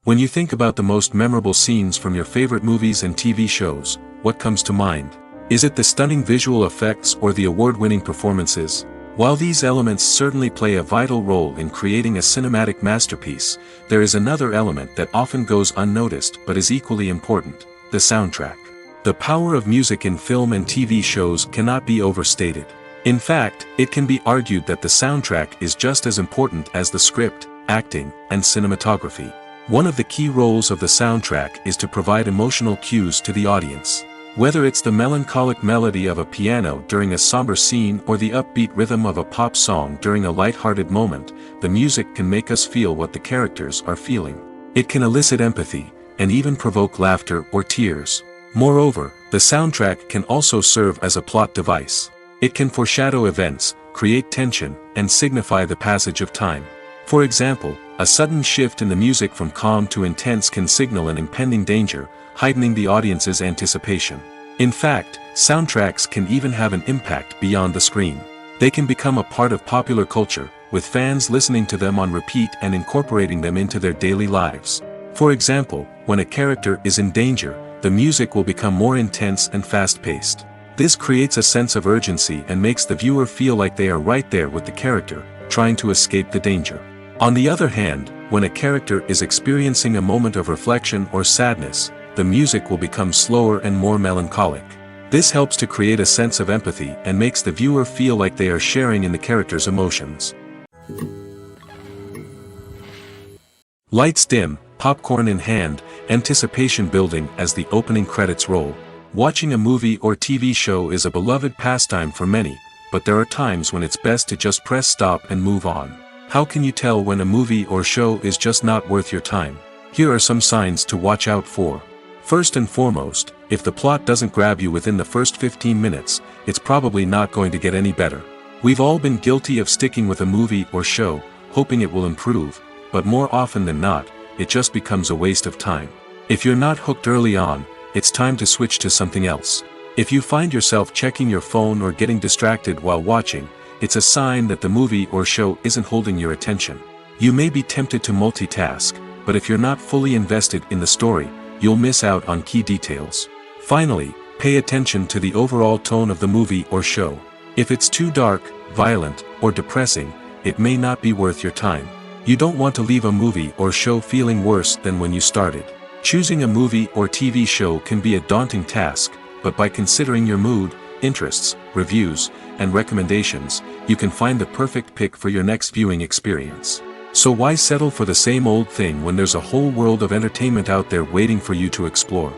A: When you think about the most memorable scenes from your favorite movies and TV shows, what comes to mind? Is it the stunning visual effects or the award-winning performances? While these elements certainly play a vital role in creating a cinematic masterpiece, there is another element that often goes unnoticed but is equally important: the soundtrack. The power of music in film and TV shows cannot be overstated. In fact, it can be argued that the soundtrack is just as important as the script, acting, and cinematography. One of the key roles of the soundtrack is to provide emotional cues to the audience. Whether it's the melancholic melody of a piano during a somber scene or the upbeat rhythm of a pop song during a light-hearted moment, the music can make us feel what the characters are feeling. It can elicit empathy, and even provoke laughter or tears. Moreover, the soundtrack can also serve as a plot device. It can foreshadow events, create tension, and signify the passage of time. For example, a sudden shift in the music from calm to intense can signal an impending danger, heightening the audience's anticipation. In fact, soundtracks can even have an impact beyond the screen. They can become a part of popular culture, with fans listening to them on repeat and incorporating them into their daily lives. For example, when a character is in danger, the music will become more intense and fast-paced. This creates a sense of urgency and makes the viewer feel like they are right there with the character, trying to escape the danger. On the other hand, when a character is experiencing a moment of reflection or sadness, the music will become slower and more melancholic. This helps to create a sense of empathy and makes the viewer feel like they are sharing in the character's emotions. Lights dim, popcorn in hand, anticipation building as the opening credits roll. Watching a movie or TV show is a beloved pastime for many, but there are times when it's best to just press stop and move on. How can you tell when a movie or show is just not worth your time? Here are some signs to watch out for. First and foremost, if the plot doesn't grab you within the first 15 minutes, it's probably not going to get any better. We've all been guilty of sticking with a movie or show, hoping it will improve, but more often than not, it just becomes a waste of time. If you're not hooked early on, it's time to switch to something else. If you find yourself checking your phone or getting distracted while watching, it's a sign that the movie or show isn't holding your attention. You may be tempted to multitask, but if you're not fully invested in the story, you'll miss out on key details. Finally, pay attention to the overall tone of the movie or show. If it's too dark, violent, or depressing, it may not be worth your time. You don't want to leave a movie or show feeling worse than when you started. Choosing a movie or TV show can be a daunting task, but by considering your mood, interests, reviews, and recommendations, you can find the perfect pick for your next viewing experience. So why settle for the same old thing when there's a whole world of entertainment out there waiting for you to explore?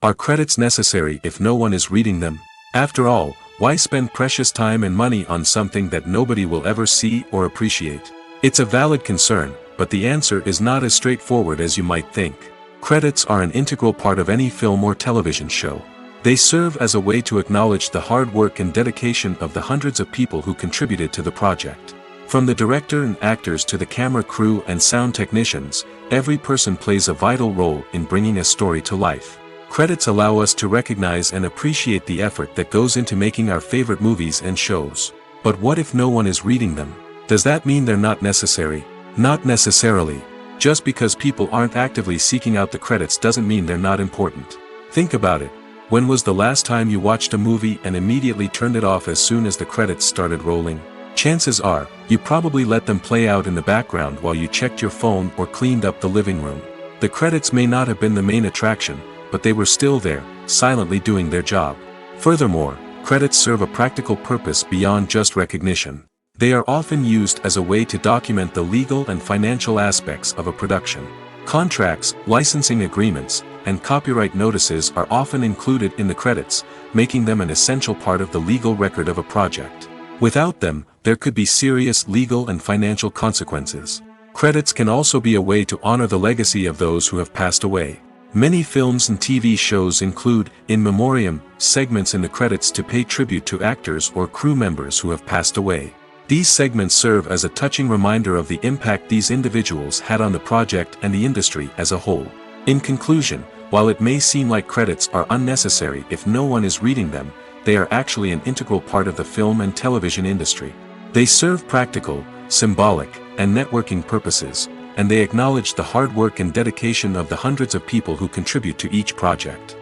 A: Are credits necessary if no one is reading them? After all, why spend precious time and money on something that nobody will ever see or appreciate? It's a valid concern, but the answer is not as straightforward as you might think. Credits are an integral part of any film or television show. They serve as a way to acknowledge the hard work and dedication of the hundreds of people who contributed to the project. From the director and actors to the camera crew and sound technicians, every person plays a vital role in bringing a story to life. Credits allow us to recognize and appreciate the effort that goes into making our favorite movies and shows. But what if no one is reading them? Does that mean they're not necessary? Not necessarily. Just because people aren't actively seeking out the credits doesn't mean they're not important. Think about it. When was the last time you watched a movie and immediately turned it off as soon as the credits started rolling? Chances are, you probably let them play out in the background while you checked your phone or cleaned up the living room. The credits may not have been the main attraction, but they were still there, silently doing their job. Furthermore, credits serve a practical purpose beyond just recognition. They are often used as a way to document the legal and financial aspects of a production. Contracts, licensing agreements, and copyright notices are often included in the credits, making them an essential part of the legal record of a project. Without them, there could be serious legal and financial consequences. Credits can also be a way to honor the legacy of those who have passed away. Many films and TV shows include, in memoriam, segments in the credits to pay tribute to actors or crew members who have passed away. These segments serve as a touching reminder of the impact these individuals had on the project and the industry as a whole. In conclusion, while it may seem like credits are unnecessary if no one is reading them, they are actually an integral part of the film and television industry. They serve practical, symbolic, and networking purposes, and they acknowledge the hard work and dedication of the hundreds of people who contribute to each project.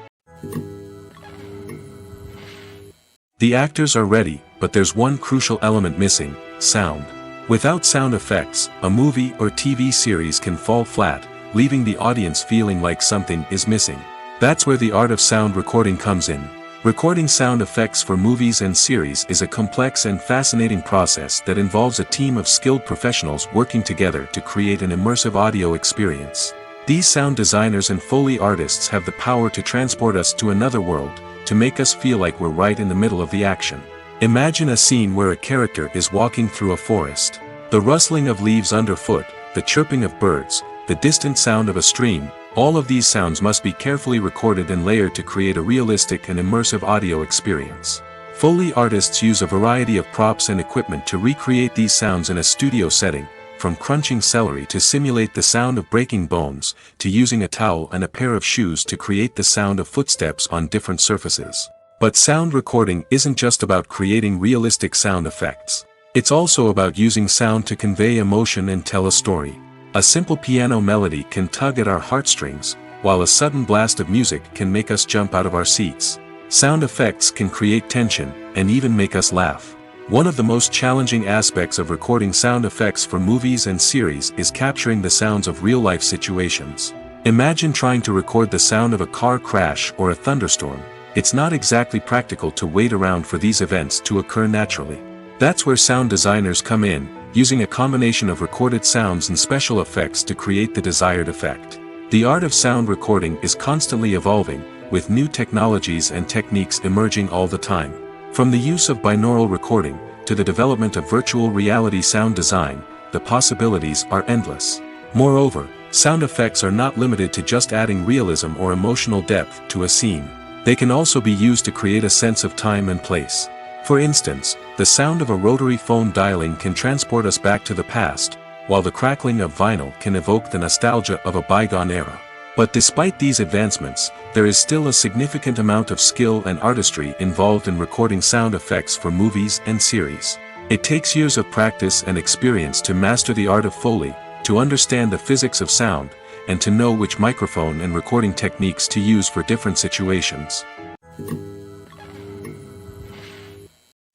A: The actors are ready, but there's one crucial element missing: sound. Without sound effects, a movie or TV series can fall flat, leaving the audience feeling like something is missing. That's where the art of sound recording comes in. Recording sound effects for movies and series is a complex and fascinating process that involves a team of skilled professionals working together to create an immersive audio experience. These sound designers and Foley artists have the power to transport us to another world, to make us feel like we're right in the middle of the action. Imagine a scene where a character is walking through a forest. The rustling of leaves underfoot, the chirping of birds, the distant sound of a stream, all of these sounds must be carefully recorded and layered to create a realistic and immersive audio experience. Foley artists use a variety of props and equipment to recreate these sounds in a studio setting, from crunching celery to simulate the sound of breaking bones, to using a towel and a pair of shoes to create the sound of footsteps on different surfaces. But sound recording isn't just about creating realistic sound effects. It's also about using sound to convey emotion and tell a story. A simple piano melody can tug at our heartstrings, while a sudden blast of music can make us jump out of our seats. Sound effects can create tension, and even make us laugh. One of the most challenging aspects of recording sound effects for movies and series is capturing the sounds of real-life situations. Imagine trying to record the sound of a car crash or a thunderstorm. It's not exactly practical to wait around for these events to occur naturally. That's where sound designers come in, using a combination of recorded sounds and special effects to create the desired effect. The art of sound recording is constantly evolving, with new technologies and techniques emerging all the time. From the use of binaural recording, to the development of virtual reality sound design, the possibilities are endless. Moreover, sound effects are not limited to just adding realism or emotional depth to a scene. They can also be used to create a sense of time and place. For instance, the sound of a rotary phone dialing can transport us back to the past, while the crackling of vinyl can evoke the nostalgia of a bygone era. But despite these advancements, there is still a significant amount of skill and artistry involved in recording sound effects for movies and series. It takes years of practice and experience to master the art of Foley, to understand the physics of sound, and to know which microphone and recording techniques to use for different situations.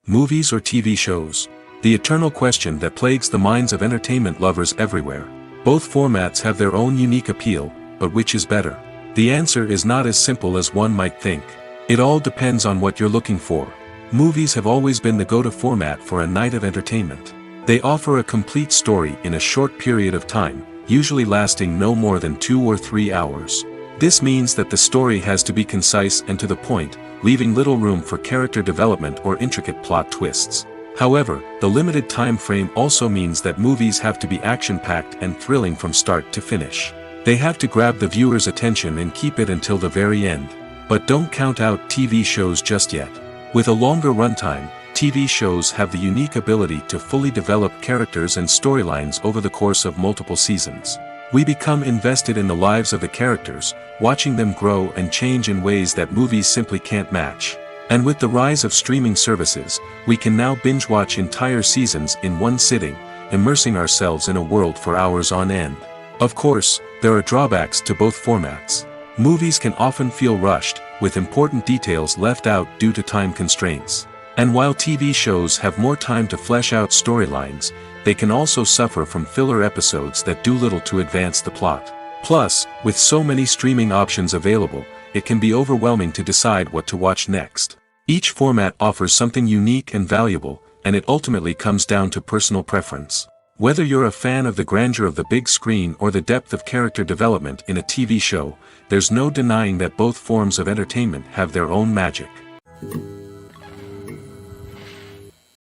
A: Movies or TV shows? The eternal question that plagues the minds of entertainment lovers everywhere. Both formats have their own unique appeal, but which is better? The answer is not as simple as one might think. It all depends on what you're looking for. Movies have always been the go-to format for a night of entertainment. They offer a complete story in a short period of time, usually lasting no more than 2 or 3 hours. This means that the story has to be concise and to the point, leaving little room for character development or intricate plot twists. However, the limited time frame also means that movies have to be action-packed and thrilling from start to finish. They have to grab the viewer's attention and keep it until the very end. But don't count out TV shows just yet. With a longer runtime, TV shows have the unique ability to fully develop characters and storylines over the course of multiple seasons. We become invested in the lives of the characters, watching them grow and change in ways that movies simply can't match. And with the rise of streaming services, we can now binge-watch entire seasons in one sitting, immersing ourselves in a world for hours on end. Of course, there are drawbacks to both formats. Movies can often feel rushed, with important details left out due to time constraints. And while TV shows have more time to flesh out storylines, they can also suffer from filler episodes that do little to advance the plot. Plus, with so many streaming options available, it can be overwhelming to decide what to watch next. Each format offers something unique and valuable, and it ultimately comes down to personal preference. Whether you're a fan of the grandeur of the big screen or the depth of character development in a TV show, there's no denying that both forms of entertainment have their own magic.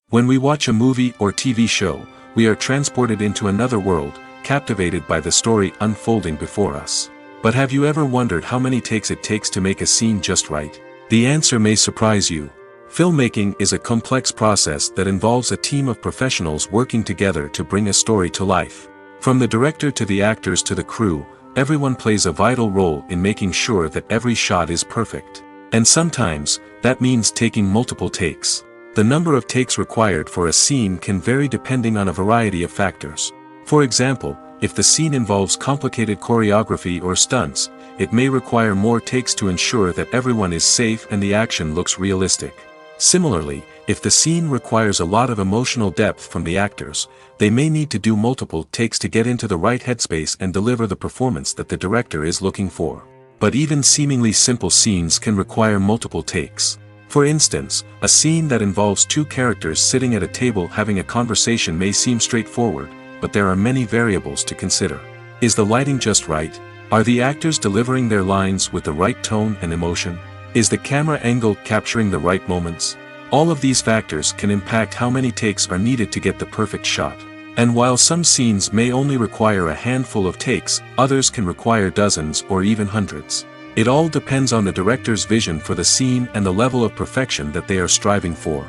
A: When we watch a movie or TV show, we are transported into another world, captivated by the story unfolding before us. But have you ever wondered how many takes it takes to make a scene just right? The answer may surprise you. Filmmaking is a complex process that involves a team of professionals working together to bring a story to life. From the director to the actors to the crew, everyone plays a vital role in making sure that every shot is perfect. And sometimes, that means taking multiple takes. The number of takes required for a scene can vary depending on a variety of factors. For example, if the scene involves complicated choreography or stunts, it may require more takes to ensure that everyone is safe and the action looks realistic. Similarly, if the scene requires a lot of emotional depth from the actors, they may need to do multiple takes to get into the right headspace and deliver the performance that the director is looking for. But even seemingly simple scenes can require multiple takes. For instance, a scene that involves 2 characters sitting at a table having a conversation may seem straightforward, but there are many variables to consider. Is the lighting just right? Are the actors delivering their lines with the right tone and emotion? Is the camera angle capturing the right moments? All of these factors can impact how many takes are needed to get the perfect shot. And while some scenes may only require a handful of takes, others can require dozens or even hundreds. It all depends on the director's vision for the scene and the level of perfection that they are striving for.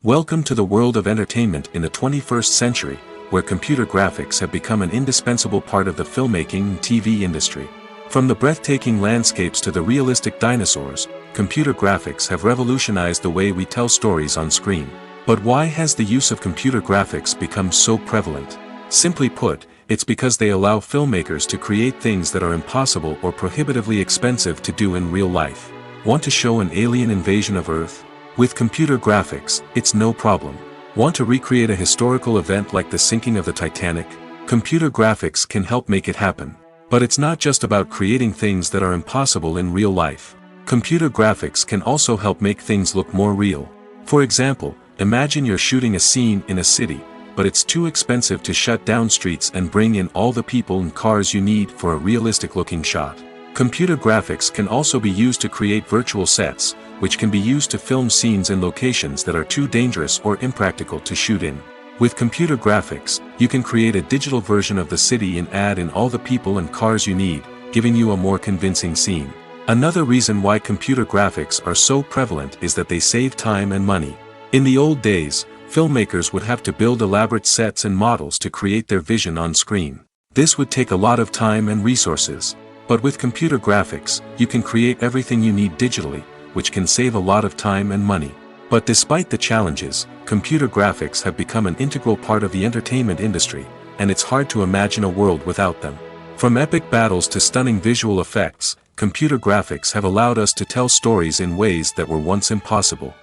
A: Welcome to the world of entertainment in the 21st century, where computer graphics have become an indispensable part of the filmmaking and TV industry. From the breathtaking landscapes to the realistic dinosaurs, computer graphics have revolutionized the way we tell stories on screen. But why has the use of computer graphics become so prevalent? Simply put, it's because they allow filmmakers to create things that are impossible or prohibitively expensive to do in real life. Want to show an alien invasion of Earth? With computer graphics, it's no problem. Want to recreate a historical event like the sinking of the Titanic? Computer graphics can help make it happen. But it's not just about creating things that are impossible in real life. Computer graphics can also help make things look more real. For example, imagine you're shooting a scene in a city, but it's too expensive to shut down streets and bring in all the people and cars you need for a realistic-looking shot. Computer graphics can also be used to create virtual sets, which can be used to film scenes in locations that are too dangerous or impractical to shoot in. With computer graphics, you can create a digital version of the city and add in all the people and cars you need, giving you a more convincing scene. Another reason why computer graphics are so prevalent is that they save time and money. In the old days, filmmakers would have to build elaborate sets and models to create their vision on screen. This would take a lot of time and resources. But with computer graphics, you can create everything you need digitally, which can save a lot of time and money. But despite the challenges, computer graphics have become an integral part of the entertainment industry, and it's hard to imagine a world without them. From epic battles to stunning visual effects, computer graphics have allowed us to tell stories in ways that were once impossible.